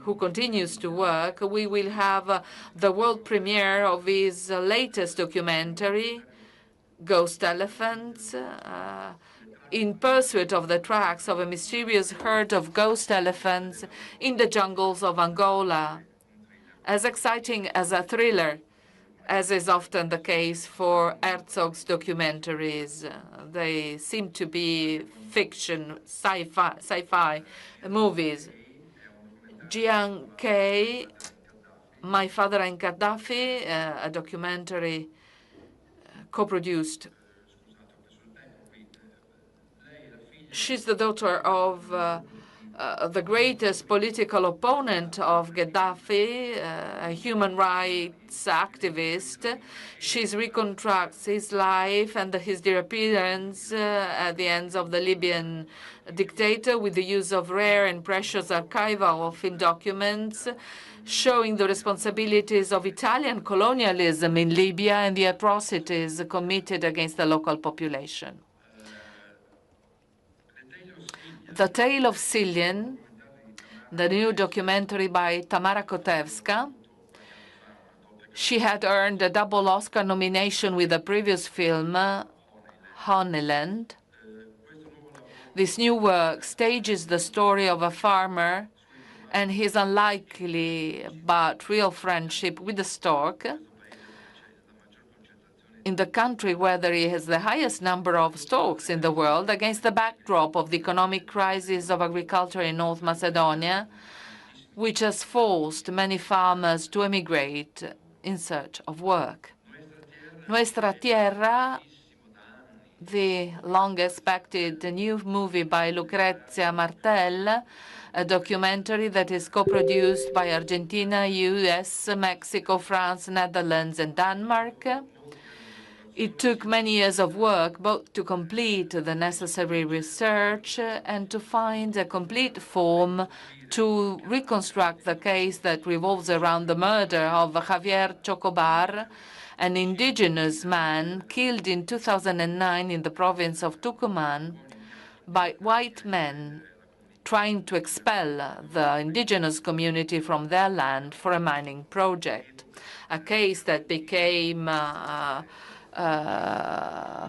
who continues to work. We will have the world premiere of his latest documentary, Ghost Elephants, in pursuit of the tracks of a mysterious herd of ghost elephants in the jungles of Angola. As exciting as a thriller, as is often the case for Herzog's documentaries. They seem to be fiction, sci-fi movies. Jiang Kei, My Father and Gaddafi, a documentary co-produced. She's the daughter of the greatest political opponent of Gaddafi, a human rights activist. She reconstructs his life and his disappearance at the hands of the Libyan dictator with the use of rare and precious archival film documents showing the responsibilities of Italian colonialism in Libya and the atrocities committed against the local population. The Tale of Cillian, the new documentary by Tamara Kotevska. She had earned a double Oscar nomination with the previous film, Honeyland. This new work stages the story of a farmer and his unlikely but real friendship with the stork in the country where there is the highest number of storks in the world, against the backdrop of the economic crisis of agriculture in North Macedonia, which has forced many farmers to emigrate in search of work. Nuestra Tierra, the long-expected new movie by Lucrezia Martel, a documentary that is co-produced by Argentina, US, Mexico, France, Netherlands, and Denmark. It took many years of work, both to complete the necessary research and to find a complete form to reconstruct the case that revolves around the murder of Javier Chocobar, an indigenous man killed in 2009 in the province of Tucumán by white men trying to expel the indigenous community from their land for a mining project, a case that became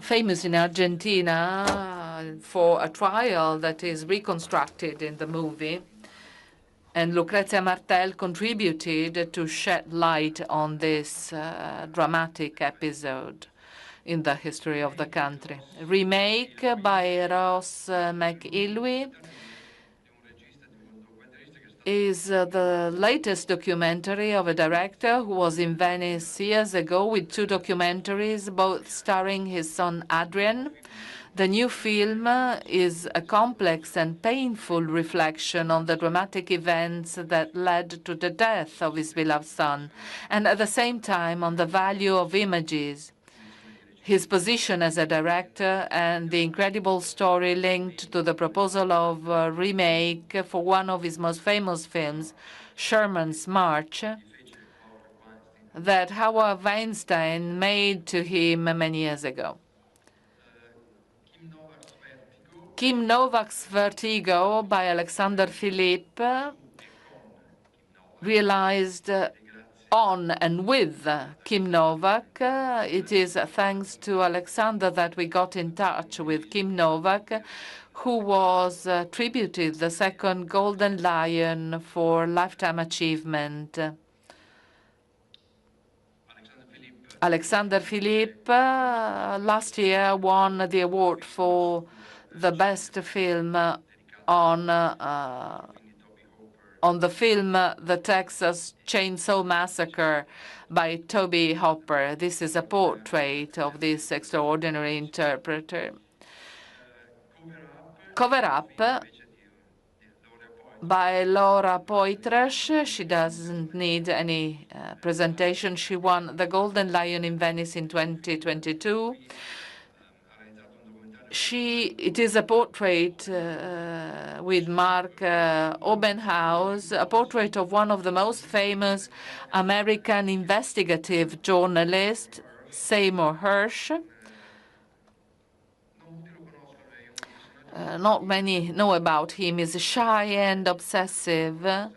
famous in Argentina for a trial that is reconstructed in the movie. And Lucrezia Martel contributed to shed light on this dramatic episode in the history of the country. A remake by Ross McIlwee is the latest documentary of a director who was in Venice years ago with 2 documentaries, both starring his son Adrian. The new film is a complex and painful reflection on the dramatic events that led to the death of his beloved son, and at the same time on the value of images, his position as a director, and the incredible story linked to the proposal of a remake for one of his most famous films, Sherman's March, that Howard Weinstein made to him many years ago. Kim Novak's Vertigo by Alexander Philippe, realized on and with Kim Novak. It is thanks to Alexander that we got in touch with Kim Novak, who was attributed the 2nd Golden Lion for Lifetime Achievement. Alexander Philippe last year won the award for the best film on the film The Texas Chainsaw Massacre by Toby Hopper. This is a portrait of this extraordinary interpreter. Cover Up by Laura Poitras. She doesn't need any presentation. She won the Golden Lion in Venice in 2022. It is a portrait with Mark Obenhaus, a portrait of one of the most famous American investigative journalists, Seymour Hersh. Not many know about him. He's shy and obsessive.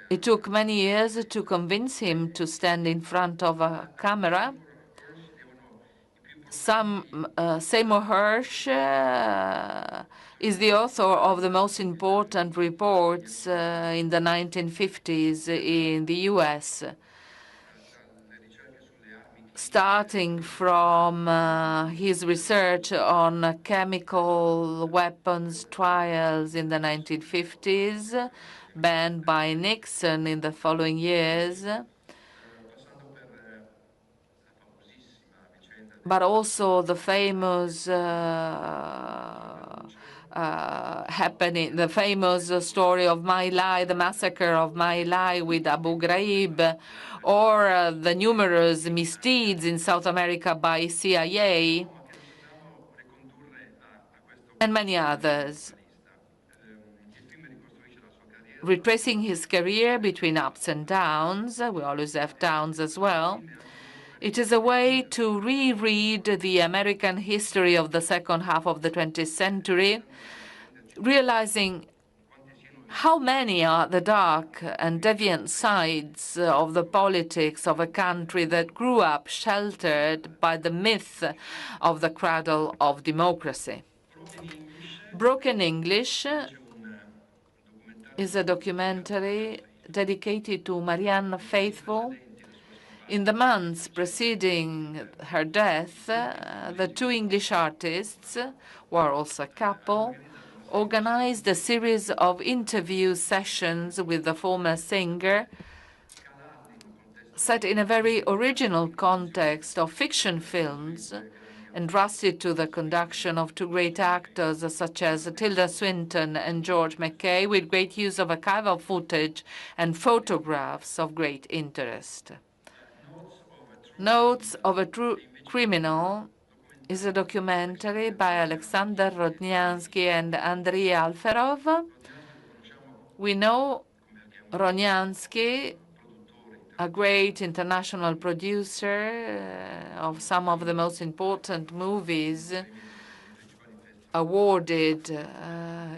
It took many years to convince him to stand in front of a camera. Seymour Hersh is the author of the most important reports in the 1950s in the US, starting from his research on chemical weapons trials in the 1950s, banned by Nixon in the following years, but also the famous the famous story of My Lai, the massacre of My Lai with Abu Ghraib, or the numerous misdeeds in South America by CIA, and many others. Retracing his career between ups and downs, we always have downs as well, it is a way to reread the American history of the second half of the 20th century, realizing How many are the dark and deviant sides of the politics of a country that grew up sheltered by the myth of the cradle of democracy? Broken English is a documentary dedicated to Marianne Faithfull. In the months preceding her death, the two English artists, who are also a couple, organized a series of interview sessions with the former singer, set in a very original context of fiction films, entrusted to the conduction of two great actors such as Tilda Swinton and George Mackay, with great use of archival footage and photographs of great interest. Notes of a True Criminal is a documentary by Alexander Rodnyansky and Andrei Alferov. We know Rodnyansky, a great international producer of some of the most important movies awarded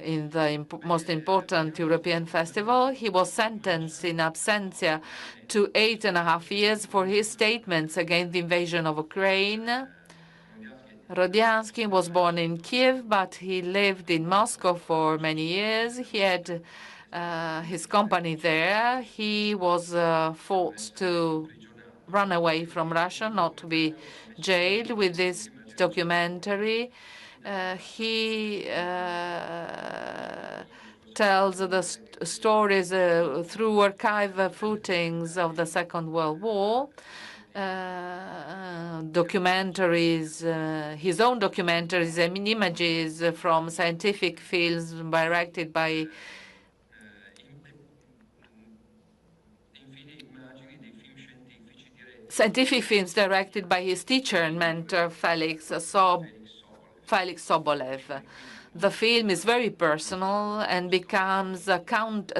in the most important European festival. He was sentenced in absentia to 8.5 years for his statements against the invasion of Ukraine. Rodnyansky was born in Kiev, but he lived in Moscow for many years. He had his company there. He was forced to run away from Russia, not to be jailed. With this documentary, he tells the stories through archive footings of the Second World War. Documentaries, his own documentaries and images from scientific films directed by his teacher and mentor, Felix Sobolev. The film is very personal and becomes a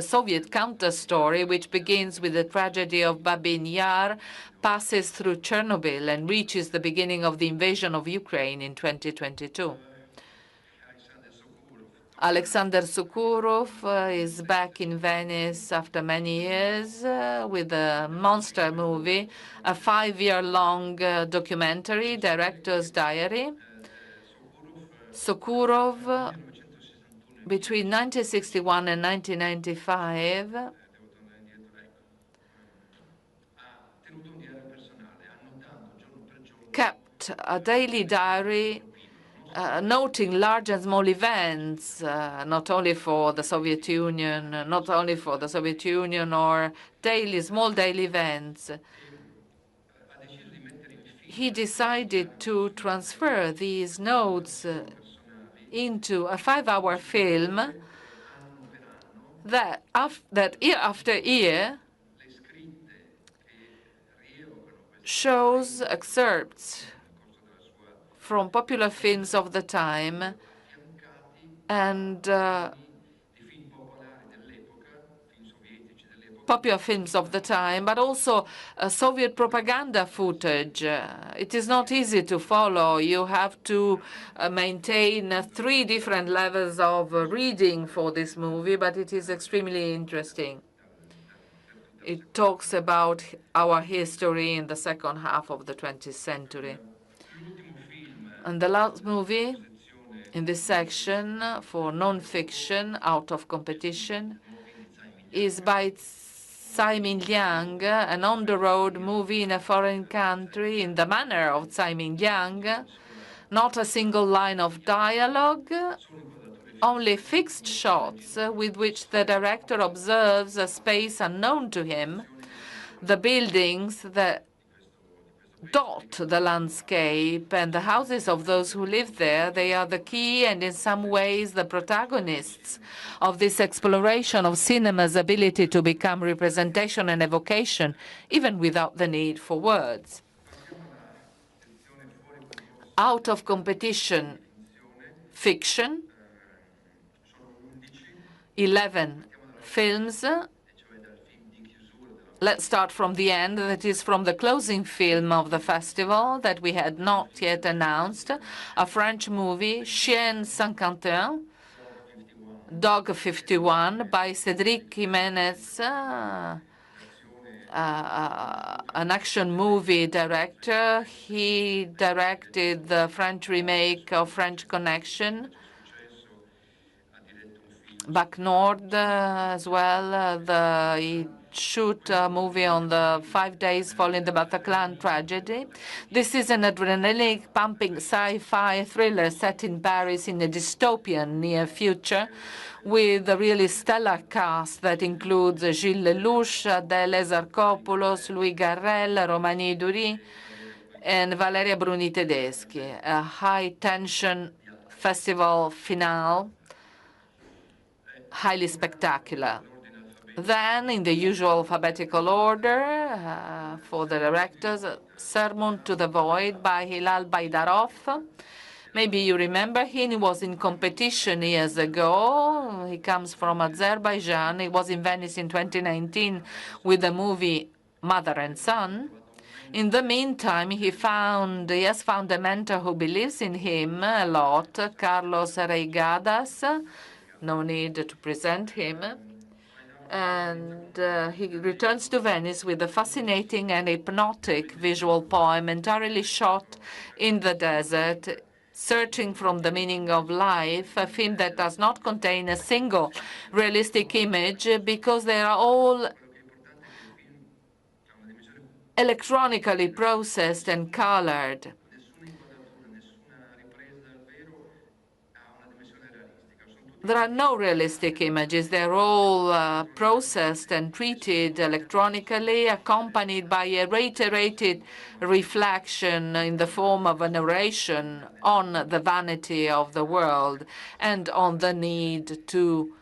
Soviet counter-story, which begins with the tragedy of Babin Yar, passes through Chernobyl, and reaches the beginning of the invasion of Ukraine in 2022. Alexander Sokurov is back in Venice after many years with a monster movie, a 5-year-long documentary, Director's Diary. Sokurov, between 1961 and 1995, kept a daily diary noting large and small events, not only for the Soviet Union, or small daily events. He decided to transfer these notes into a 5-hour film that year after year shows excerpts from popular films of the time and popular films of the time, but also Soviet propaganda footage. It is not easy to follow. You have to maintain 3 different levels of reading for this movie, but it is extremely interesting. It talks about our history in the second half of the 20th century. And the last movie in this section for non-fiction, Out of Competition, is by Tsai Ming-liang, an on-the-road movie in a foreign country in the manner of Tsai Ming-liang. Not a single line of dialogue, only fixed shots with which the director observes a space unknown to him, the buildings that dot the landscape and the houses of those who live there. They are the key and in some ways the protagonists of this exploration of cinema's ability to become representation and evocation, even without the need for words. Out of Competition, fiction, 11 films. Let's start from the end. That is from the closing film of the festival that we had not yet announced, a French movie, Chien 51, Dog 51 by Cedric Jimenez, an action movie director. He directed the French remake of French Connection. Back North as well. He shoot a movie on the 5 days following the Bataclan tragedy. This is an adrenaline-pumping sci-fi thriller set in Paris in a dystopian near future with a really stellar cast that includes Gilles Lelouch, Adèle Exarchopoulos, Louis Garrel, Romani Dury, and Valeria Bruni Tedeschi. A high-tension festival finale, highly spectacular. Then, in the usual alphabetical order, for the directors, Sermon to the Void by Hilal Baydarov. Maybe you remember him. He was in competition years ago. He comes from Azerbaijan. He was in Venice in 2019 with the movie Mother and Son. In the meantime, he has found a mentor who believes in him a lot, Carlos Reigadas. No need to present him. And he returns to Venice with a fascinating and hypnotic visual poem entirely shot in the desert, searching from the meaning of life, a film that does not contain a single realistic image because they are all electronically processed and colored. There are no realistic images. They're all processed and treated electronically, accompanied by a reiterated reflection in the form of a narration on the vanity of the world and on the need to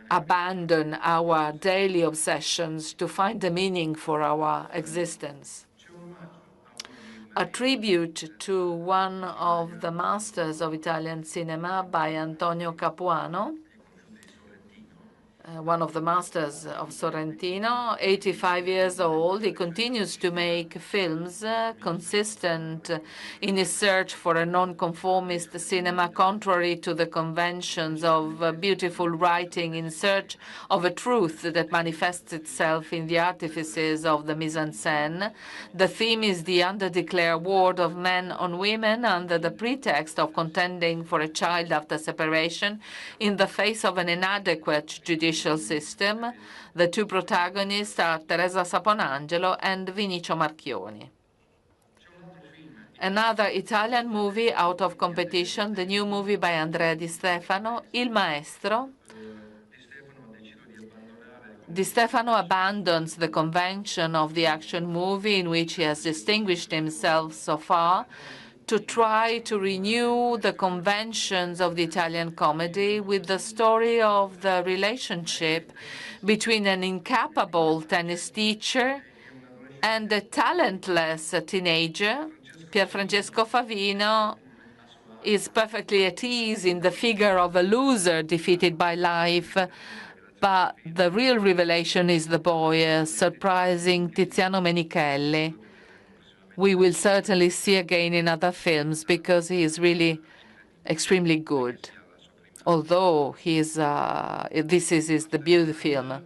abandon our daily obsessions to find a meaning for our existence. A tribute to one of the masters of Italian cinema by Antonio Capuano, one of the masters of Sorrentino, 85 years old. He continues to make films consistent in his search for a non-conformist cinema, contrary to the conventions of beautiful writing, in search of a truth that manifests itself in the artifices of the mise-en-scène. The theme is the undeclared war of men on women under the pretext of contending for a child after separation in the face of an inadequate judicial system. The two protagonists are Teresa Saponangelo and Vinicio Marchioni. Another Italian movie out of competition, the new movie by Andrea Di Stefano, Il Maestro. Di Stefano abandons the convention of the action movie in which he has distinguished himself so far to try to renew the conventions of the Italian comedy with the story of the relationship between an incapable tennis teacher and a talentless teenager. Pierfrancesco Favino is perfectly at ease in the figure of a loser defeated by life, but the real revelation is the boy, surprising Tiziano Menichelli. We will certainly see again in other films because he is really extremely good. Although this is his debut film.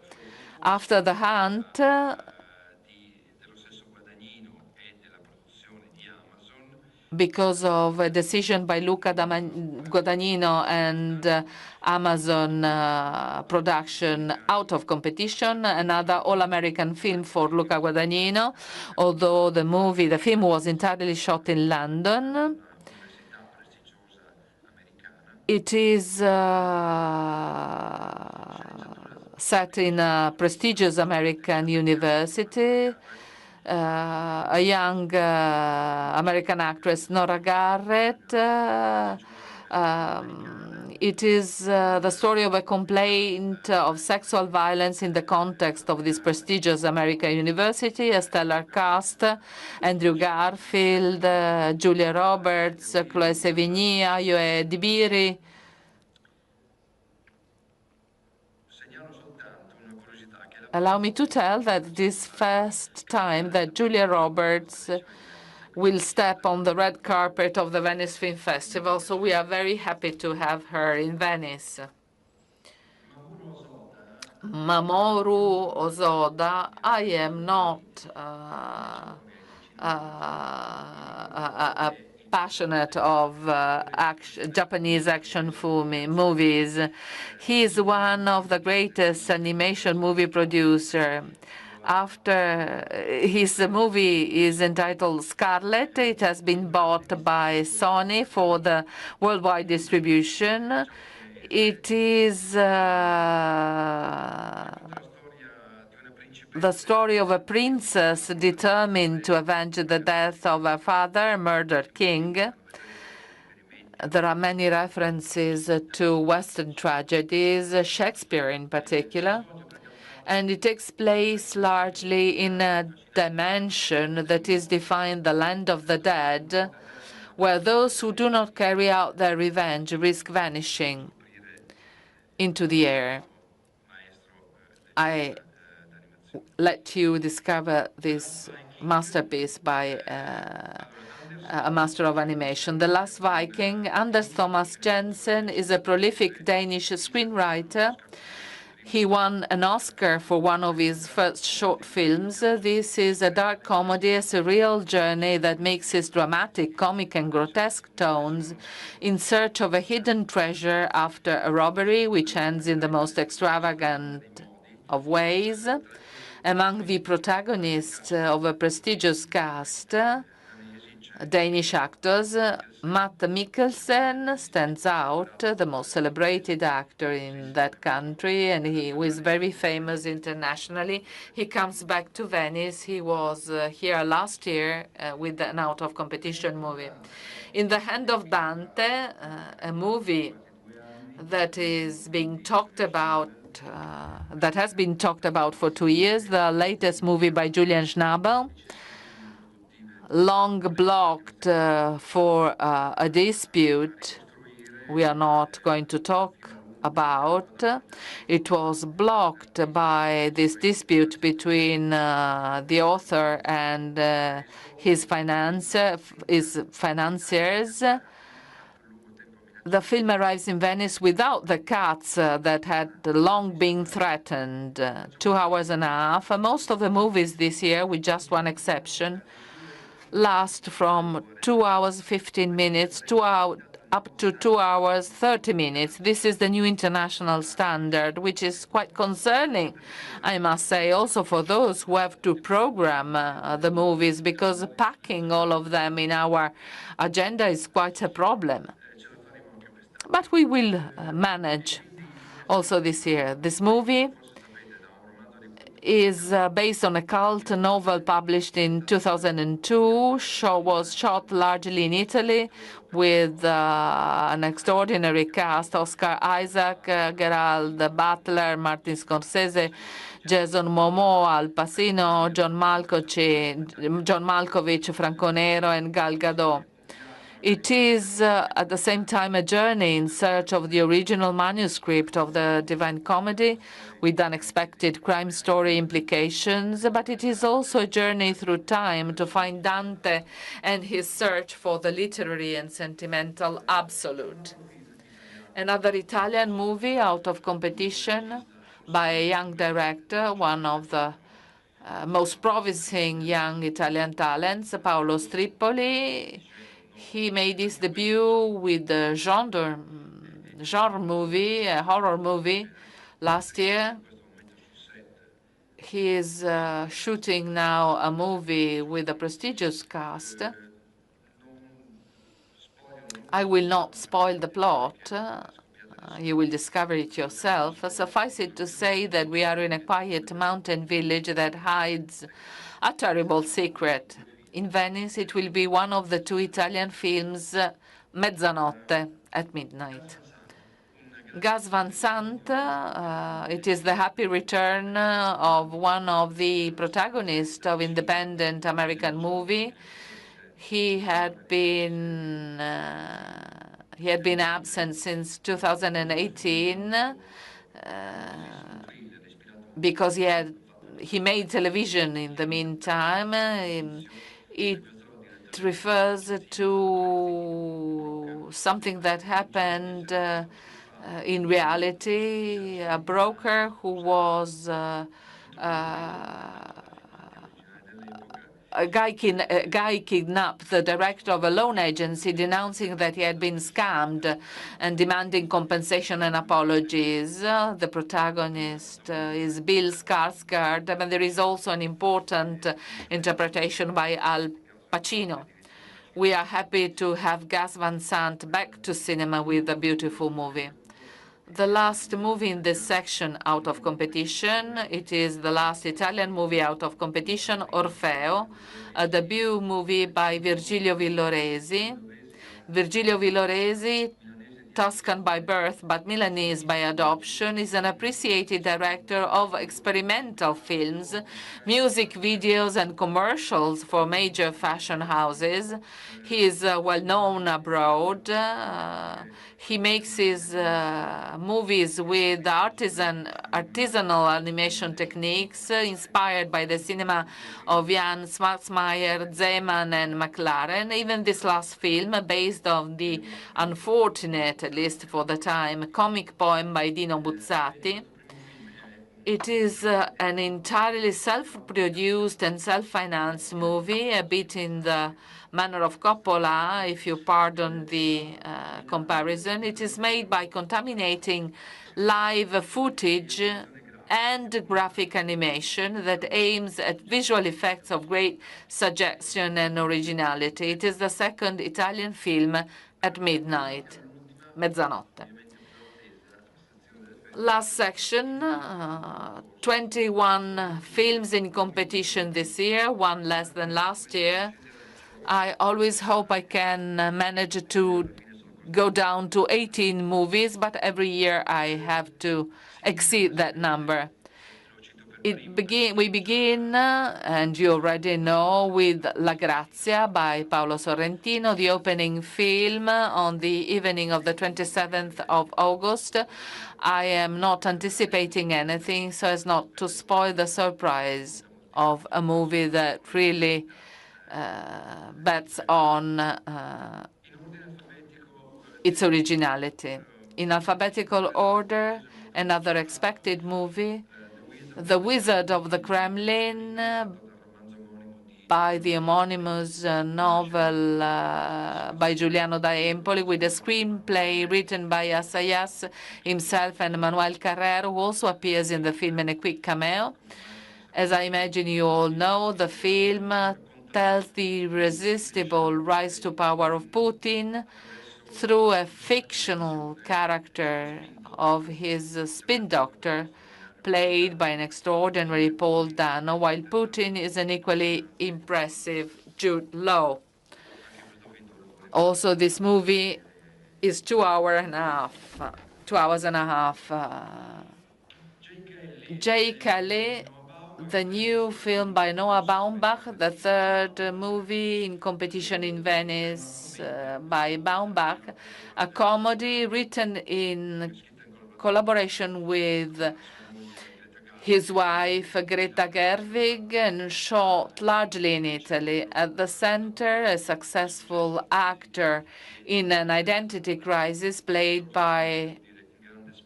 After The Hunt, because of a decision by Luca Guadagnino and Amazon production out of competition, another all-American film for Luca Guadagnino, although the film was entirely shot in London. It is set in a prestigious American university. A young American actress, Nora Garrett. It is the story of a complaint of sexual violence in the context of this prestigious American university. A stellar cast: Andrew Garfield, Julia Roberts, Chloe Sevigny, Ayo Edibiri. Allow me to tell that this first time that Julia Roberts will step on the red carpet of the Venice Film Festival, so we are very happy to have her in Venice. Mamoru Osoda, I am not passionate of Japanese action movies. He is one of the greatest animation movie producer. After his movie is entitled Scarlet, it has been bought by Sony for the worldwide distribution. It is the story of a princess determined to avenge the death of her father, a murdered king. There are many references to Western tragedies, Shakespeare in particular, and it takes place largely in a dimension that is defined the land of the dead, where those who do not carry out their revenge risk vanishing into the air. I let you discover this masterpiece by a master of animation. The Last Viking. Anders Thomas Jensen is a prolific Danish screenwriter. He won an Oscar for one of his first short films. This is a dark comedy, a surreal journey that mixes dramatic, comic, and grotesque tones in search of a hidden treasure after a robbery which ends in the most extravagant of ways. Among the protagonists of a prestigious cast, Danish actors, Matt Mikkelsen stands out, the most celebrated actor in that country, and he was very famous internationally. He comes back to Venice. He was here last year with an out-of-competition movie. In the Hand of Dante, a movie that is being talked about, that has been talked about for 2 years, the latest movie by Julian Schnabel, long blocked for a dispute we are not going to talk about. It was blocked by this dispute between the author and his financiers. The film arrives in Venice without the cuts that had long been threatened. 2 hours and a half. Most of the movies this year, with just one exception, last from 2 hours 15 minutes up to 2 hours 30 minutes. This is the new international standard, which is quite concerning, I must say, also for those who have to program the movies, because packing all of them in our agenda is quite a problem. But we will manage also this year. This movie is based on a cult novel published in 2002. Was shot largely in Italy with an extraordinary cast: Oscar Isaac, Gerald Butler, Martin Scorsese, Jason Momoa, Al Pacino, John Malkovich, Franco Nero, and Gal Gadot. It is at the same time a journey in search of the original manuscript of the Divine Comedy with unexpected crime story implications, but it is also a journey through time to find Dante and his search for the literary and sentimental absolute. Another Italian movie out of competition by a young director, one of the most promising young Italian talents, Paolo Stripoli. He made his debut with the genre movie, a horror movie, last year. He is shooting now a movie with a prestigious cast. I will not spoil the plot. You will discover it yourself. Suffice it to say that we are in a quiet mountain village that hides a terrible secret. In Venice, it will be one of the 2 Italian films, Mezzanotte, at midnight. Gus Van Sant, it is the happy return of one of the protagonists of independent American movie. He had been absent since 2018 because he made television in the meantime. It refers to something that happened in reality. A broker who was a guy kidnapped the director of a loan agency, denouncing that he had been scammed and demanding compensation and apologies. The protagonist is Bill Skarsgård, and there is also an important interpretation by Al Pacino. We are happy to have Gus Van Sant back to cinema with a beautiful movie. The last movie in this section out of competition, it is the last Italian movie out of competition, Orfeo, a debut movie by Virgilio Villoresi. Virgilio Villoresi, Tuscan by birth but Milanese by adoption, is an appreciated director of experimental films, music videos, and commercials for major fashion houses. He is well known abroad. He makes his movies with artisanal animation techniques inspired by the cinema of Jan Swartzmeyer, Zeman, and McLaren. Even this last film, based on the unfortunate, at least for the time, comic poem by Dino Buzzati. It is an entirely self-produced and self-financed movie, a bit in the manner of Coppola, if you pardon the comparison. It is made by contaminating live footage and graphic animation that aims at visual effects of great suggestion and originality. It is the second Italian film at midnight, mezzanotte. Last section, 21 films in competition this year, one less than last year. I always hope I can manage to go down to 18 movies, but every year I have to exceed that number. We begin, and you already know, with La Grazia by Paolo Sorrentino, the opening film on the evening of the 27th of August. I am not anticipating anything so as not to spoil the surprise of a movie that really bets on its originality. In alphabetical order, another expected movie, The Wizard of the Kremlin, by the homonymous novel by Giuliano da Empoli, with a screenplay written by Assayas himself and Manuel Carrero, who also appears in the film in a quick cameo. As I imagine you all know, the film tells the irresistible rise to power of Putin through a fictional character of his spin doctor, played by an extraordinary Paul Dano, while Putin is an equally impressive Jude Law. Also, this movie is 2 hours and a half. Jay Calais, the new film by Noah Baumbach, the third movie in competition in Venice by Baumbach, a comedy written in collaboration with his wife, Greta Gerwig, and shot largely in Italy. At the center, a successful actor in an identity crisis played by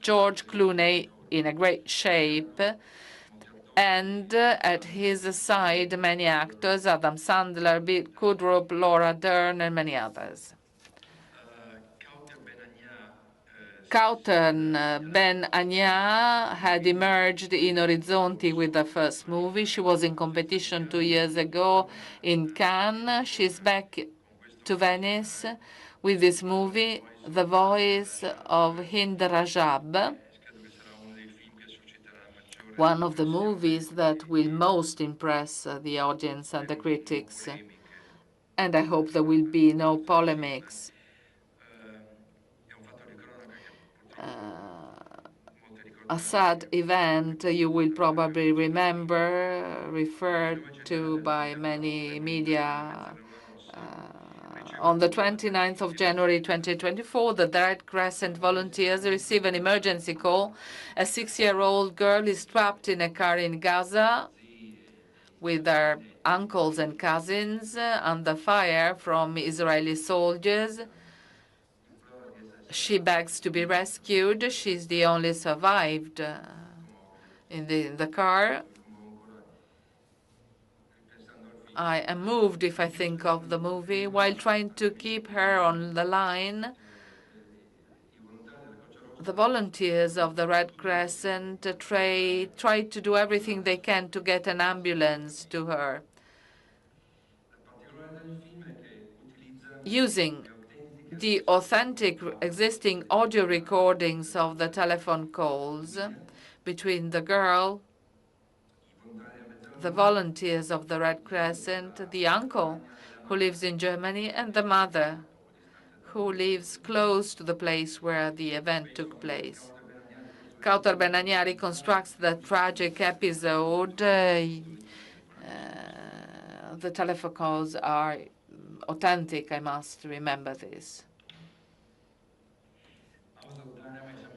George Clooney, in a great shape, and at his side, many actors, Adam Sandler, Bill Kudrup, Laura Dern, and many others. Kauter Ben Anya had emerged in Orizzonti with the first movie. She was in competition 2 years ago in Cannes. She's back to Venice with this movie, the voice of Hind Rajab, one of the movies that will most impress the audience and the critics. And I hope there will be no polemics. A sad event you will probably remember, referred to by many media. On the 29th of January 2024, the Red Crescent volunteers receive an emergency call. A 6-year-old girl is trapped in a car in Gaza with her uncles and cousins under fire from Israeli soldiers. She begs to be rescued. She's the only survived in the car. I am moved if I think of the movie. While trying to keep her on the line, the volunteers of the Red Crescent try to do everything they can to get an ambulance to her, using the authentic existing audio recordings of the telephone calls between the girl, the volunteers of the Red Crescent, the uncle who lives in Germany, and the mother who lives close to the place where the event took place. Kauter Benagna reconstructs the tragic episode. The telephone calls are authentic, I must remember this.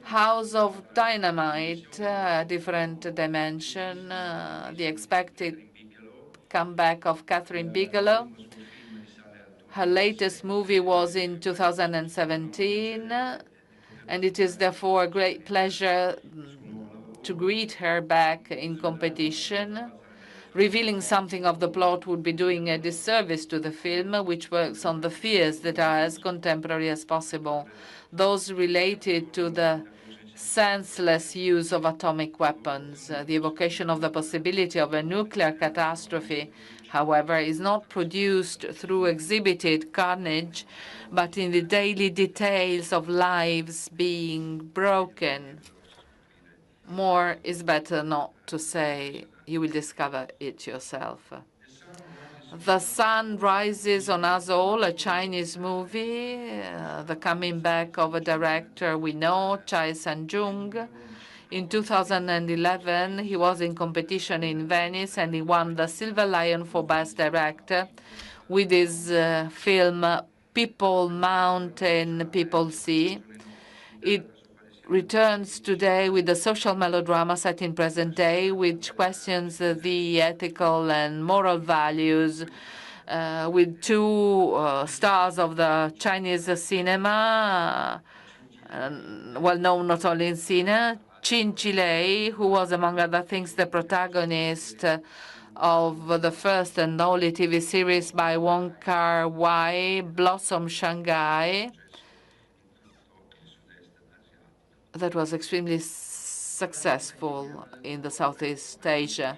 House of Dynamite, different dimension, the expected comeback of Catherine Bigelow. Her latest movie was in 2017, and it is therefore a great pleasure to greet her back in competition. Revealing something of the plot would be doing a disservice to the film, which works on the fears that are as contemporary as possible, those related to the senseless use of atomic weapons. The evocation of the possibility of a nuclear catastrophe, however, is not produced through exhibited carnage, but in the daily details of lives being broken. More is better not to say. You will discover it yourself. The Sun Rises on Us All, a Chinese movie, the coming back of a director we know, Chai San-jung. In 2011, he was in competition in Venice, and he won the Silver Lion for Best Director with his film People Mountain, People Sea. It returns today with a social melodrama set in present day, which questions the ethical and moral values, with two stars of the Chinese cinema, well known not only in cinema, Chin Chilei, who was, among other things, the protagonist of the first and only TV series by Wong Kar-wai, Blossom Shanghai, that was extremely successful in the Southeast Asia.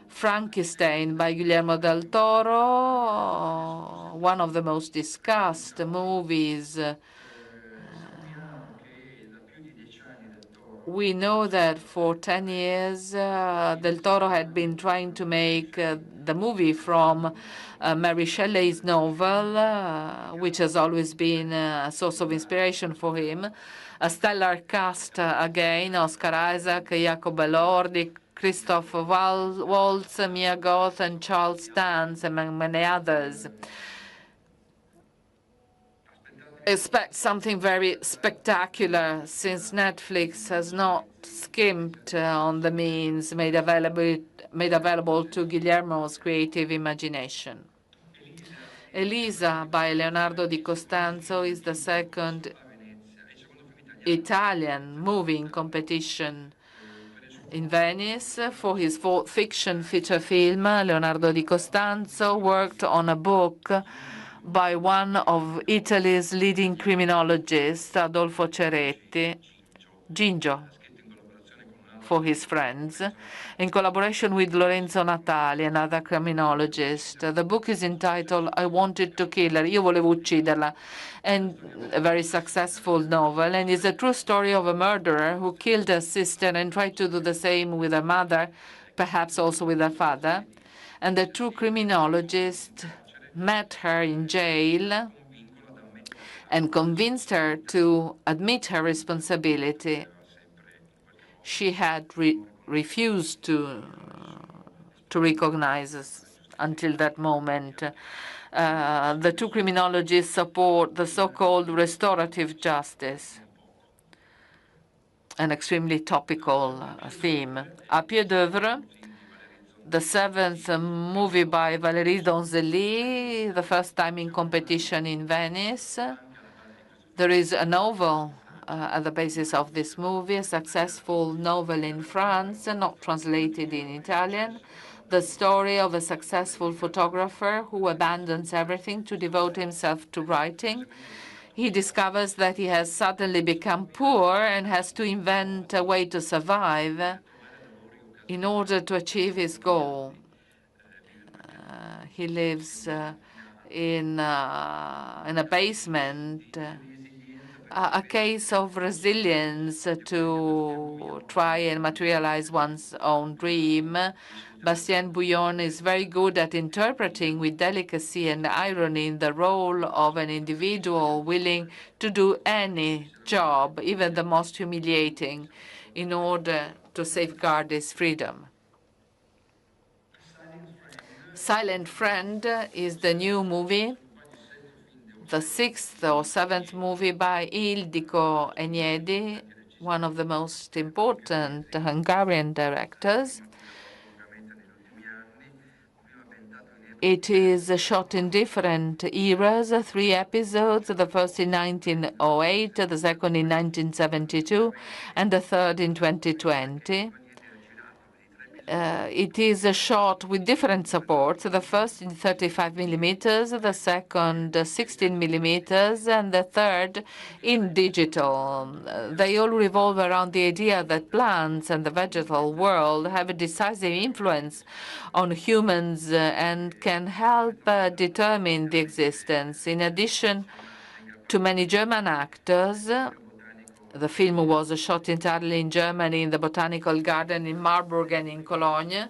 Frankenstein by Guillermo del Toro, one of the most discussed movies. We know that for 10 years, Del Toro had been trying to make the movie from Mary Shelley's novel, which has always been a source of inspiration for him. A stellar cast again: Oscar Isaac, Jacob Elordi, Christoph Waltz, Mia Goth, and Charles Dance, among many others. Expect something very spectacular, since Netflix has not skimped on the means made available to Guillermo's creative imagination. Elisa by Leonardo di Costanzo is the second Italian movie in competition in Venice. For his fourth fiction feature film, Leonardo di Costanzo worked on a book by one of Italy's leading criminologists, Adolfo Ceretti, Gingio, for his friends, in collaboration with Lorenzo Natali, another criminologist. The book is entitled I Wanted to Kill Her, Io volevo ucciderla, and a very successful novel, and is a true story of a murderer who killed her sister and tried to do the same with her mother, perhaps also with her father. And the true criminologist met her in jail and convinced her to admit her responsibility. She had refused to recognize us until that moment. The two criminologists support the so-called restorative justice, an extremely topical theme. A pied d'oeuvre the 7th movie by Valérie Donzelli, the first time in competition in Venice. There is a novel at the basis of this movie, a successful novel in France, not translated in Italian, the story of a successful photographer who abandons everything to devote himself to writing. He discovers that he has suddenly become poor and has to invent a way to survive in order to achieve his goal. He lives in a basement, a case of resilience to try and materialize one's own dream. Bastien Bouillon is very good at interpreting with delicacy and irony the role of an individual willing to do any job, even the most humiliating, in order to safeguard his freedom. Silent Friend is the new movie, the 6th or 7th movie by Ildiko Enyedi, one of the most important Hungarian directors. It is shot in different eras, 3 episodes, the first in 1908, the second in 1972, and the third in 2020. It is shot with different supports, the first in 35 millimeters, the second 16 millimeters, and the third in digital. They all revolve around the idea that plants and the vegetal world have a decisive influence on humans and can help determine the existence. In addition to many German actors, the film was shot entirely in Germany, in the Botanical Garden in Marburg and in Cologne.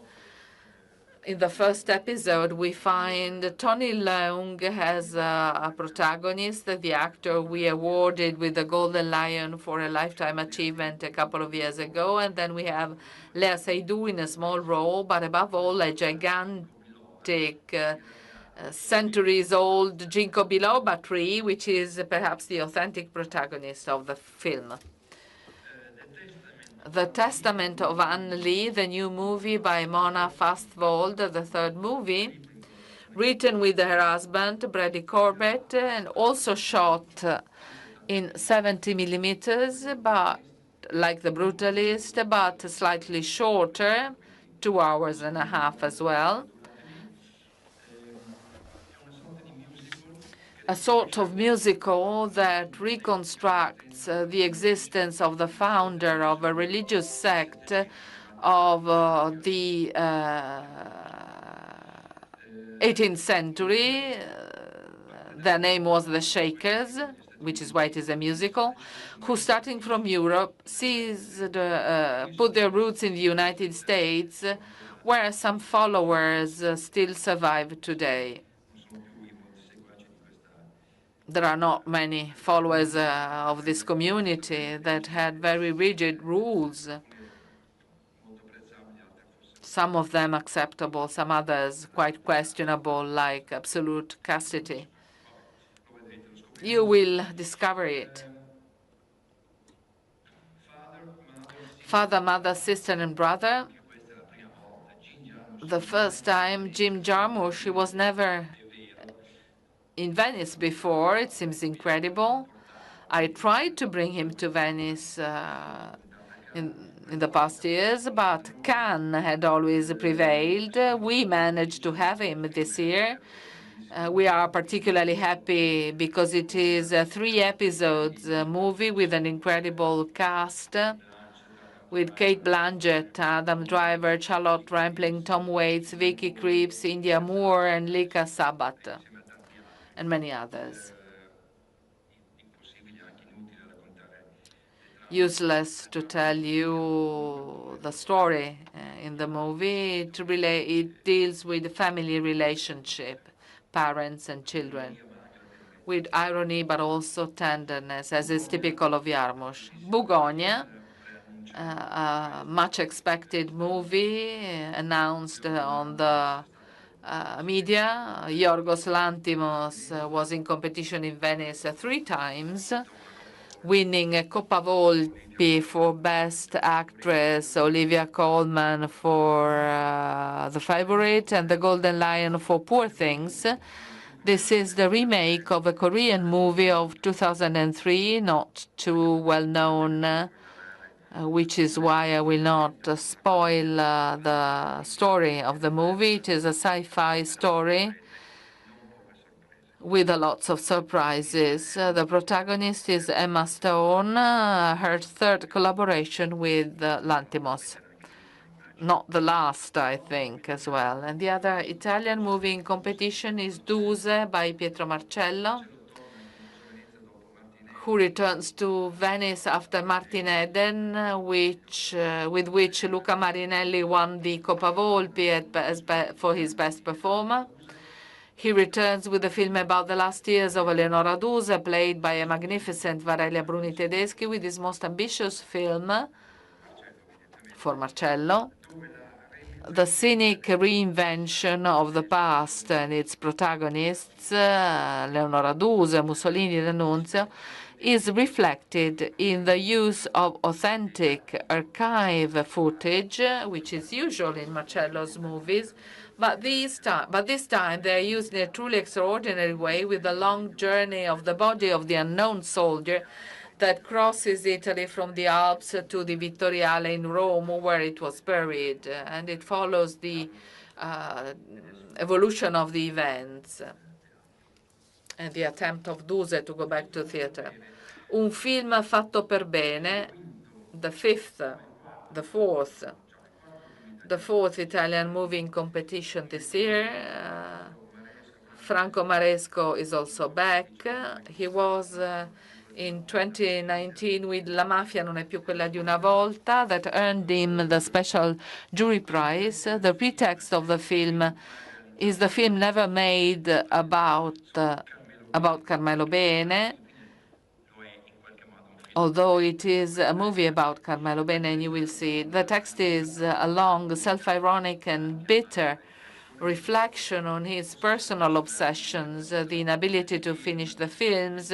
In the first episode, we find Tony Leung as a protagonist, the actor we awarded with the Golden Lion for a Lifetime Achievement a couple of years ago. And then we have Lea Seydoux in a small role, but above all, a gigantic centuries-old ginkgo biloba tree, which is perhaps the authentic protagonist of the film. The Testament of Anne Lee, the new movie by Mona Fastvold, the third movie, written with her husband, Brady Corbett, and also shot in 70 millimeters, but like The Brutalist, but slightly shorter, 2 hours and a half as well. A sort of musical that reconstructs the existence of the founder of a religious sect of the 18th century. Their name was the Shakers, which is why it is a musical, who, starting from Europe, put their roots in the United States, where some followers still survive today. There are not many followers of this community that had very rigid rules, some of them acceptable, some others quite questionable, like absolute castity. You will discover it. Father, mother, sister, and brother. The first time, Jim Jarmusch, he was never in Venice before. It seems incredible. I tried to bring him to Venice in the past years, but Cannes had always prevailed. We managed to have him this year. We are particularly happy because it is a 3 episodes movie with an incredible cast, with Kate Blanchett, Adam Driver, Charlotte Rampling, Tom Waits, Vicky Krieps, India Moore, and Lika Sabat, and many others. Useless to tell you the story in the movie. It deals with the family relationship, parents and children, with irony but also tenderness, as is typical of Jarmusch. Bugonia, a much expected movie announced on the media. Yorgos Lanthimos was in competition in Venice 3 times. winning a Coppa Volpi for Best Actress, Olivia Colman for The Favorite, and the Golden Lion for Poor Things. This is the remake of a Korean movie of 2003, not too well known, which is why I will not spoil the story of the movie. It is a sci-fi story with lots of surprises. The protagonist is Emma Stone, her third collaboration with Lanthimos. Not the last, I think, as well. And the other Italian movie in competition is Duse by Pietro Marcello, who returns to Venice after Martin Eden, with which Luca Marinelli won the Coppa Volpi for his best performer. He returns with a film about the last years of Eleonora Duse, played by a magnificent Varelia Bruni Tedeschi, with his most ambitious film for Marcello, the cynic reinvention of the past and its protagonists, Leonora Duse, Mussolini, D'Annunzio, is reflected in the use of authentic archive footage, which is usual in Marcello's movies, but this time they are used in a truly extraordinary way, with the long journey of the body of the unknown soldier that crosses Italy from the Alps to the Vittoriale in Rome, where it was buried, and it follows the evolution of the events and the attempt of Duse to go back to theater. Un film fatto per bene, the fourth Italian movie in competition this year. Franco Maresco is also back. He was in 2019 with La Mafia non è più quella di una volta, that earned him the special jury prize. The pretext of the film is the film never made about Carmelo Bene, although it is a movie about Carmelo Bene, and you will see. The text is a long, self-ironic and bitter reflection on his personal obsessions, the inability to finish the films.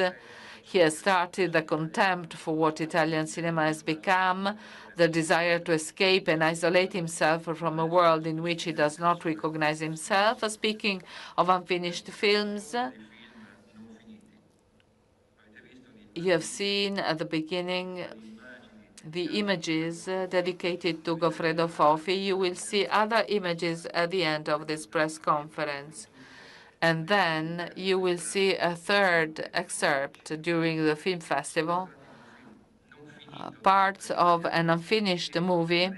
He has started the contempt for what Italian cinema has become, the desire to escape and isolate himself from a world in which he does not recognize himself. Speaking of unfinished films, you have seen at the beginning the images dedicated to Goffredo Fofi. You will see other images at the end of this press conference. And then you will see a third excerpt during the film festival, parts of an unfinished movie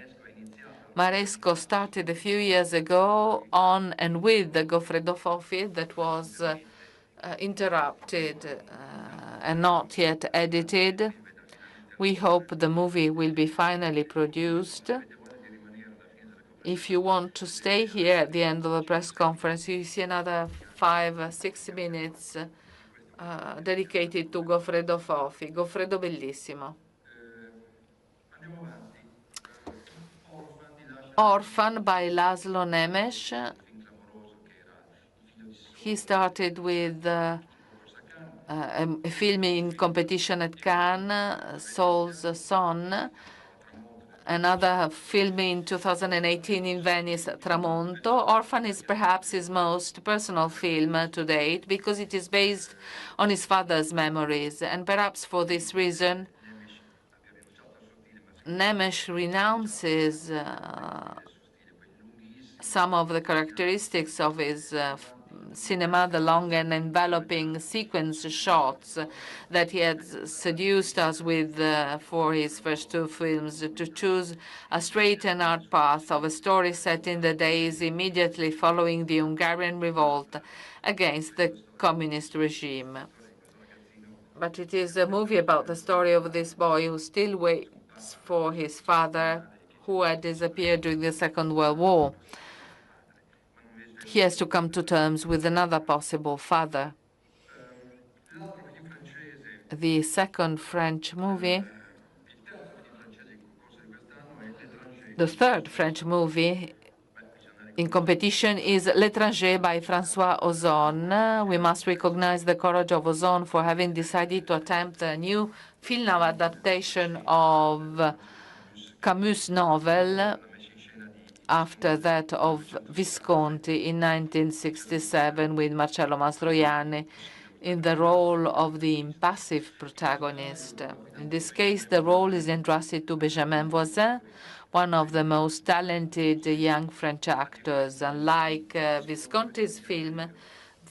Maresco started a few years ago on and with the Goffredo Fofi that was interrupted and not yet edited. We hope the movie will be finally produced. If you want to stay here at the end of the press conference, you see another 5-6 minutes dedicated to Goffredo Fofi. Goffredo bellissimo. Orphan by Laszlo Nemes. He started with a film in competition at Cannes, Saul's Son, another film in 2018 in Venice, Tramonto. Orphan is perhaps his most personal film to date because it is based on his father's memories, and perhaps for this reason Nemes renounces some of the characteristics of his cinema, the long and enveloping sequence shots that he had seduced us with for his first two films, to choose a straight and hard path of a story set in the days immediately following the Hungarian revolt against the communist regime. But it is a movie about the story of this boy who still waits for his father, who had disappeared during the Second World War. He has to come to terms with another possible father. The second French movie, the third French movie in competition is L'étranger by François Ozon. We must recognize the courage of Ozon for having decided to attempt a new film adaptation of Camus' novel after that of Visconti in 1967 with Marcello Mastroianni in the role of the impassive protagonist. In this case, the role is entrusted to Benjamin Voisin, one of the most talented young French actors. Unlike Visconti's film,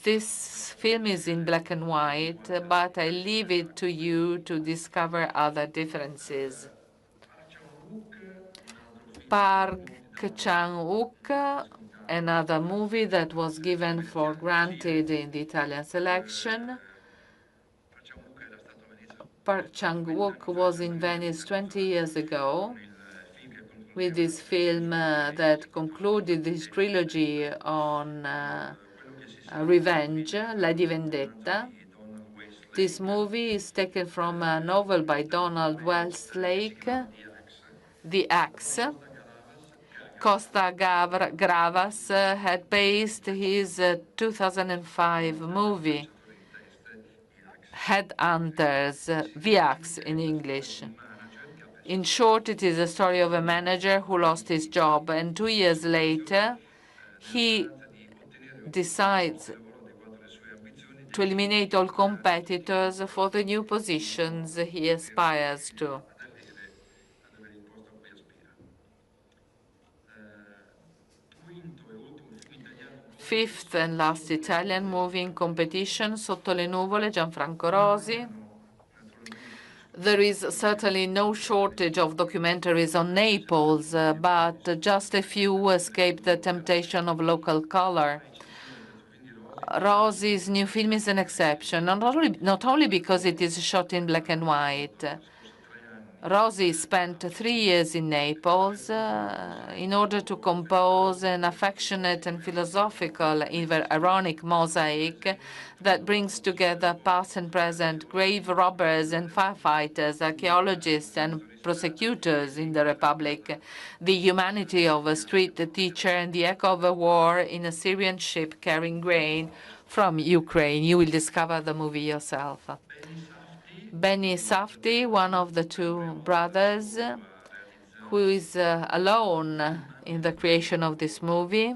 this film is in black and white, but I leave it to you to discover other differences. Park Chan-wook, another movie that was given for granted in the Italian selection. Park Chan-wook was in Venice 20 years ago with this film that concluded this trilogy on revenge, La di Vendetta. This movie is taken from a novel by Donald Westlake, The Axe. Costa Gavras had based his 2005 movie, Headhunters, The Axe in English. In short, it is a story of a manager who lost his job, and 2 years later, he decides to eliminate all competitors for the new positions he aspires to. Fifth and last Italian movie in competition, Sotto le nuvole, Gianfranco Rosi. There is certainly no shortage of documentaries on Naples, but just a few escape the temptation of local color. Rosi's new film is an exception, not only because it is shot in black and white. Rosi spent 3 years in Naples in order to compose an affectionate and philosophical, even ironic mosaic that brings together past and present grave robbers and firefighters, archaeologists and prosecutors in the Republic, the humanity of a street teacher, and the echo of a war in a Syrian ship carrying grain from Ukraine. You will discover the movie yourself. Benny Safdie, one of the two brothers, who is alone in the creation of this movie.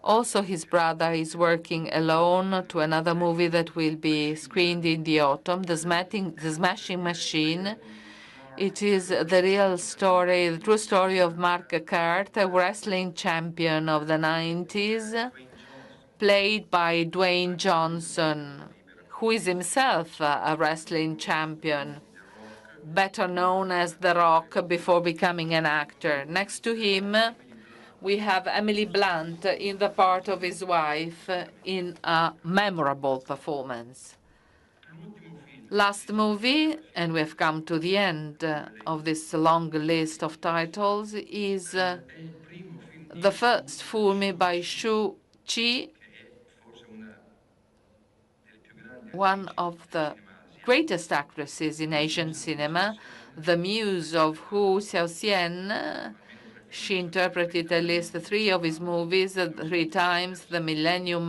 Also, his brother is working alone to another movie that will be screened in the autumn, The Smashing Machine. It is the real story, the true story of Mark Kurt, a wrestling champion of the 90s, played by Dwayne Johnson, who is himself a wrestling champion, better known as The Rock before becoming an actor. Next to him, we have Emily Blunt in the part of his wife in a memorable performance. Last movie, and we have come to the end of this long list of titles, is the first film by Shu Qi, one of the greatest actresses in Asian cinema, the muse of Hu Xiaoxian. She interpreted at least 3 of his movies 3 times, The Millennium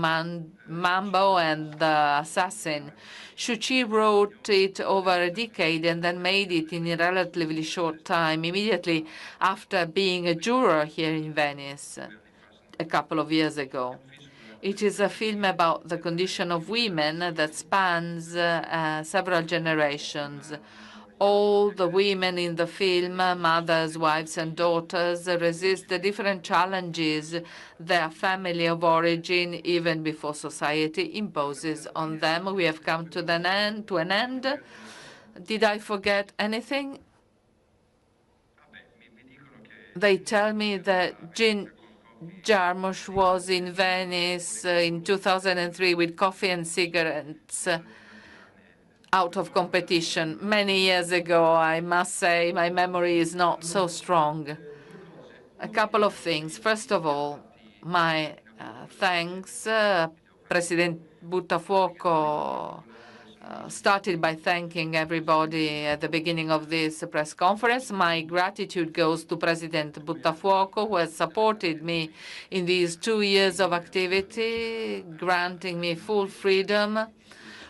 Mambo and The Assassin. Shu Qi wrote it over a decade and then made it in a relatively short time, immediately after being a juror here in Venice a couple of years ago. It is a film about the condition of women that spans several generations. All the women in the film, mothers, wives, and daughters, resist the different challenges their family of origin, even before society, imposes on them. We have come to an end. Did I forget anything? They tell me that Jean Jarmusch was in Venice in 2003 with coffee and cigarettes out of competition. Many years ago, I must say, my memory is not so strong. A couple of things. First of all, my thanks, President Buttafuoco started by thanking everybody at the beginning of this press conference. My gratitude goes to President Buttafuoco, who has supported me in these 2 years of activity, granting me full freedom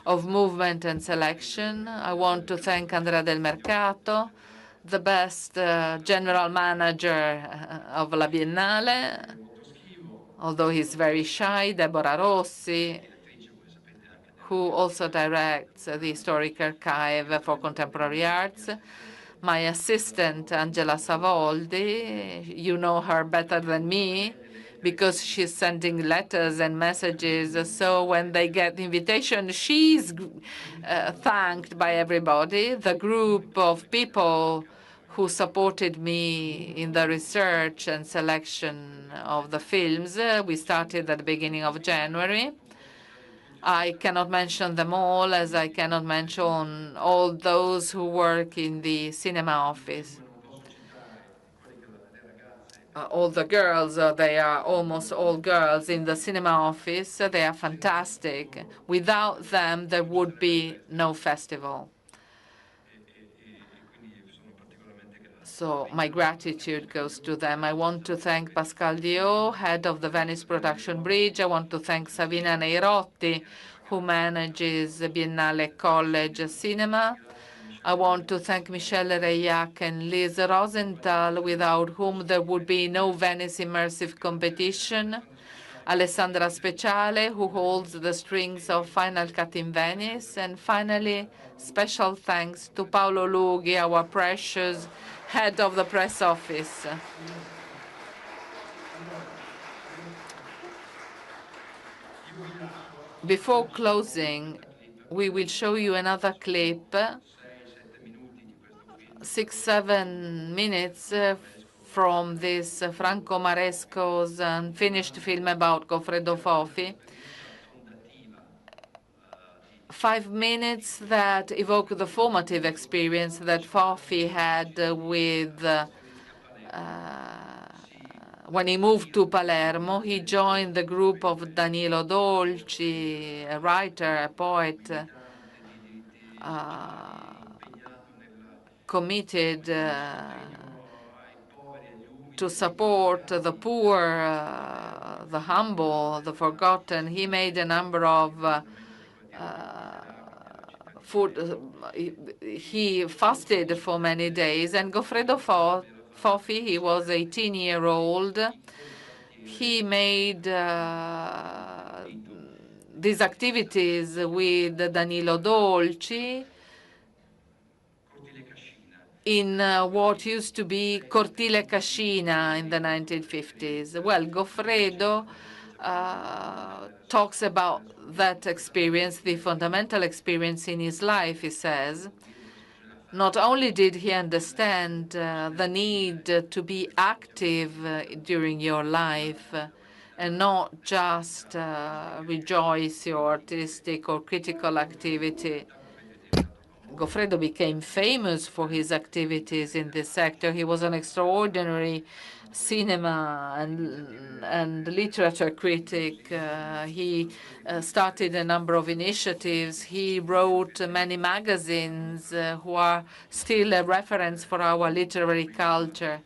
of movement and selection. I want to thank Andrea Del Mercato, the best general manager of La Biennale, although he's very shy, Deborah Rossi, who also directs the Historic Archive for Contemporary Arts, my assistant, Angela Savoldi. You know her better than me because she's sending letters and messages. So when they get the invitation, she's thanked by everybody. The group of people who supported me in the research and selection of the films. We started at the beginning of January. I cannot mention them all, as I cannot mention all those who work in the cinema office. All the girls, they are almost all girls in the cinema office. They are fantastic. Without them, there would be no festival. So my gratitude goes to them. I want to thank Pascal Dio, head of the Venice Production Bridge. I want to thank Savina Neirotti, who manages the Biennale College Cinema. I want to thank Michelle Reillac and Liz Rosenthal, without whom there would be no Venice Immersive Competition. Alessandra Speciale, who holds the strings of Final Cut in Venice. And finally, special thanks to Paolo Lughi, our precious head of the press office. Before closing, we will show you another clip, 6-7 minutes from this Franco Maresco's unfinished film about Goffredo Fofi. 5 minutes that evoke the formative experience that Fofi had with when he moved to Palermo. He joined the group of Danilo Dolci, a writer, a poet, committed to support the poor, the humble, the forgotten. He made a number of he fasted for many days. And Goffredo Fofi, he was 18-year-old. He made these activities with Danilo Dolci in what used to be Cortile Cascina in the 1950s. Well, Goffredo talks about that experience, the fundamental experience in his life, he says. Not only did he understand the need to be active during your life and not just rejoice your artistic or critical activity. Goffredo became famous for his activities in this sector. He was an extraordinary cinema and literature critic. He started a number of initiatives. He wrote many magazines who are still a reference for our literary culture.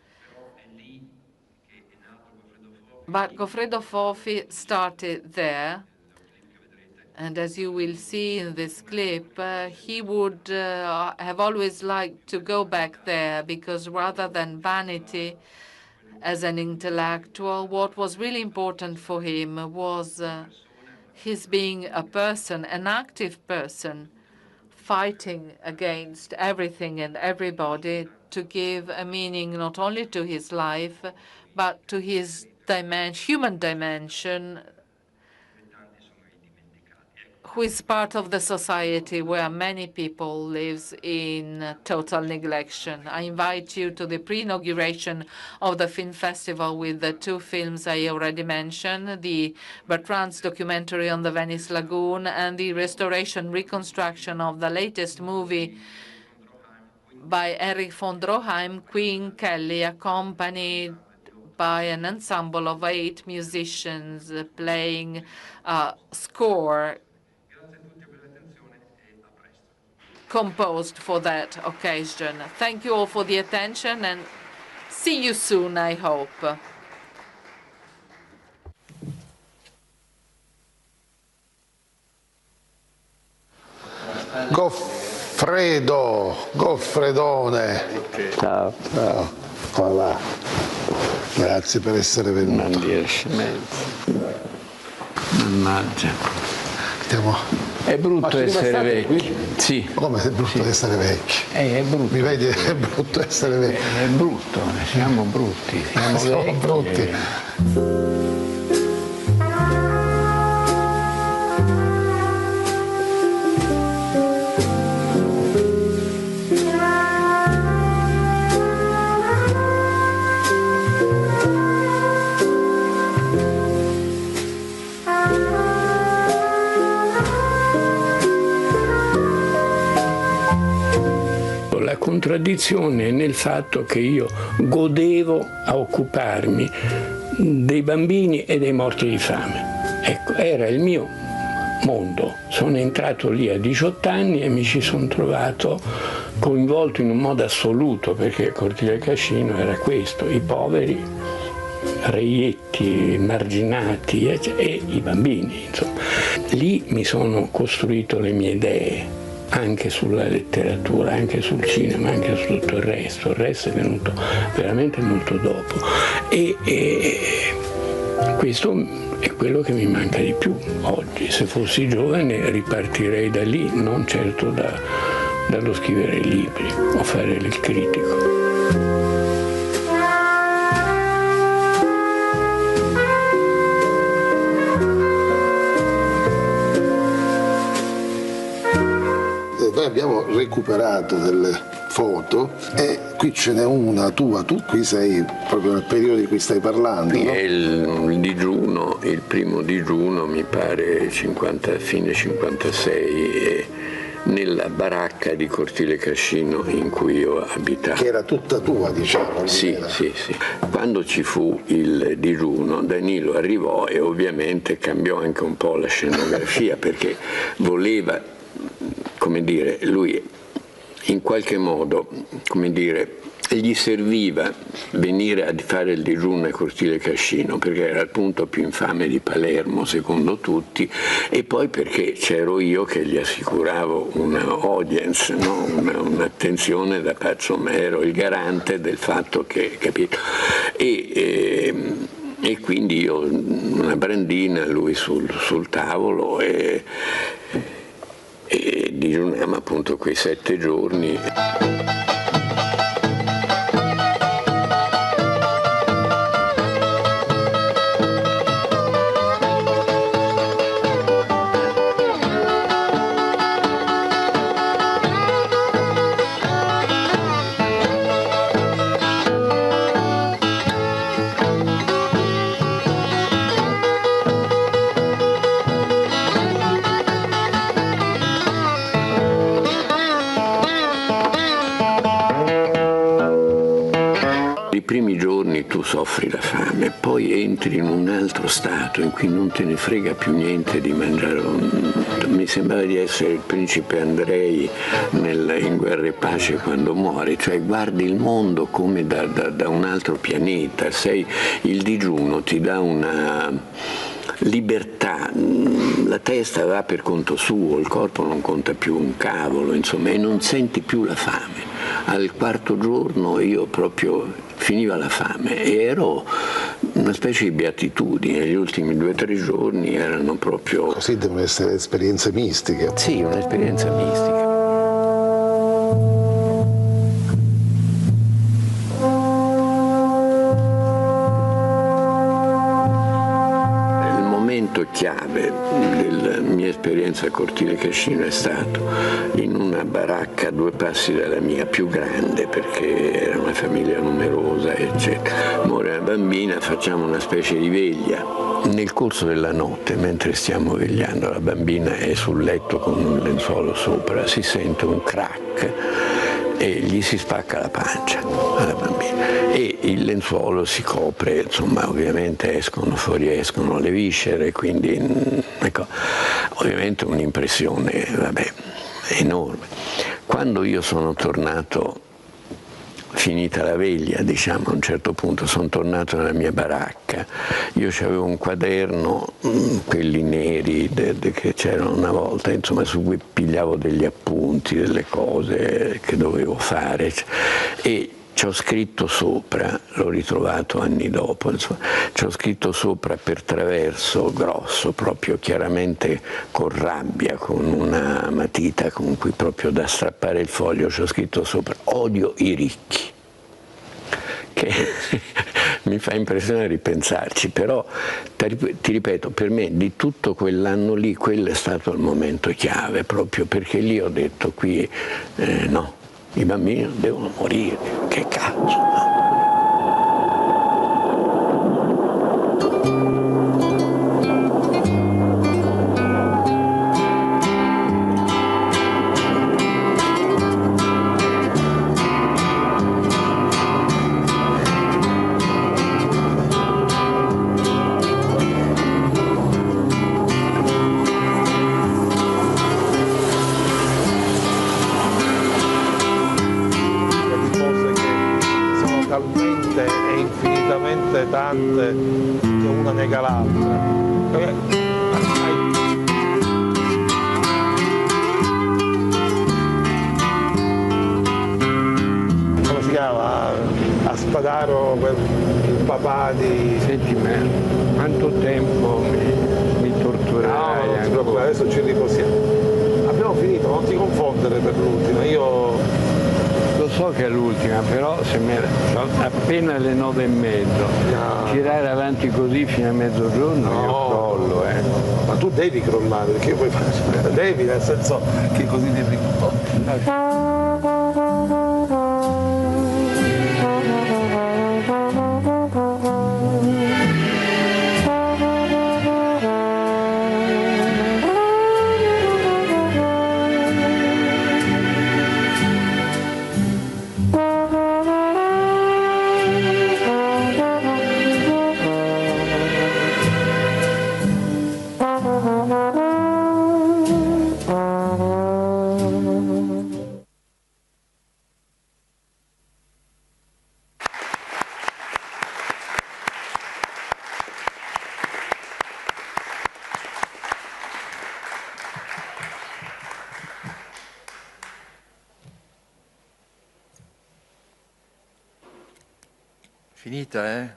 But Goffredo Fofi started there. And as you will see in this clip, he would have always liked to go back there, because rather than vanity as an intellectual, what was really important for him was his being a person, an active person, fighting against everything and everybody to give a meaning not only to his life, but to his human dimension, who is part of the society where many people live in total neglection. I invite you to the pre-inauguration of the film festival with the 2 films I already mentioned, the Bertrand's documentary on the Venice Lagoon and the restoration reconstruction of the latest movie by Erich von Stroheim, Queen Kelly, accompanied by an ensemble of 8 musicians playing score. composed for that occasion. Thank you all for the attention and see you soon, I hope. Goffredone. Ciao. Ciao. Voilà. Grazie per essere venuto. Non dire scemenze. Mannaggia. È brutto essere vecchi. Sì. Come è brutto essere vecchi? È brutto. Mi vedi? È brutto essere vecchi. È brutto, siamo brutti. Siamo brutti. La contraddizione è nel fatto che io godevo a occuparmi dei bambini e dei morti di fame. Ecco, era il mio mondo. Sono entrato lì a 18 anni e mi ci sono trovato coinvolto in un modo assoluto, perché Cortile Cascino era questo, i poveri, reietti, marginati e i bambini, insomma. Lì mi sono costruito le mie idee, anche sulla letteratura, anche sul cinema, anche su tutto il resto è venuto veramente molto dopo e questo è quello che mi manca di più oggi. Se fossi giovane ripartirei da lì, non certo dallo scrivere libri o fare il critico. Noi abbiamo recuperato delle foto e qui ce n'è una tua, tu qui sei proprio nel periodo di cui stai parlando. Qui no? è il digiuno, il primo digiuno mi pare fine 56 nella baracca di Cortile Cascino in cui io abitavo. Che era tutta tua, diciamo. Sì. Quando ci fu il digiuno, Danilo arrivò e ovviamente cambiò anche un po' la scenografia perché voleva, come dire, lui in qualche modo, come dire, gli serviva venire a fare il digiuno a Cortile Cascino perché era il punto più infame di Palermo secondo tutti e poi perché c'ero io che gli assicuravo una audience, no? Un'attenzione da parte, insomma ero il garante del fatto che, capito? E quindi io una brandina, lui sul tavolo e digiuniamo appunto quei 7 giorni. I primi giorni tu soffri la fame, poi entri in un altro stato in cui non te ne frega più niente di mangiare. Mi sembrava di essere il principe Andrei in Guerra e Pace quando muore, cioè guardi il mondo come da un altro pianeta. Il digiuno ti dà una libertà, la testa va per conto suo, il corpo non conta più un cavolo, insomma, e non senti più la fame. Al 4º giorno io proprio finiva la fame e ero una specie di beatitudine, gli ultimi 2 o 3 giorni erano proprio... Così devono essere esperienze mistiche. Sì, un'esperienza mistica. Chiave della mia esperienza a Cortile Cascino è stato in una baracca a 2 passi dalla mia, più grande perché era una famiglia numerosa eccetera. Muore una bambina, facciamo una specie di veglia. Nel corso della notte, mentre stiamo vegliando, la bambina è sul letto con un lenzuolo sopra, si sente un crack e gli si spacca la pancia alla bambina e il lenzuolo si copre, insomma ovviamente fuoriescono le viscere, quindi ecco, ovviamente un'impressione enorme. Quando io sono tornato, finita la veglia, diciamo, a un certo punto sono tornato nella mia baracca, io avevo un quaderno, quelli neri che c'erano una volta, insomma, su cui pigliavo degli appunti, delle cose che dovevo fare, e ci ho scritto sopra, l'ho ritrovato anni dopo, insomma, ci ho scritto sopra per traverso grosso, proprio chiaramente con rabbia, con una matita con cui proprio da strappare il foglio, ci ho scritto sopra: odio i ricchi. Che mi fa impressione ripensarci, però ti ripeto, per me di tutto quell'anno lì, quello è stato il momento chiave, proprio perché lì ho detto: qui no, i bambini devono morire, che cazzo, no? Tante che una nega l'altra. Come si chiama? A Spadaro, il papà di... Senti, ma quanto tempo mi torturerai? No, non ti preoccupare, adesso ci riposiamo. Abbiamo finito, non ti confondere per l'ultima. Io lo so che è l'ultima, però se sono appena le 9:30, girare avanti così fino a mezzogiorno, io crollo. Ma tu devi crollare, perché io poi faccio... Devi, nel senso che così devi... Finita, eh?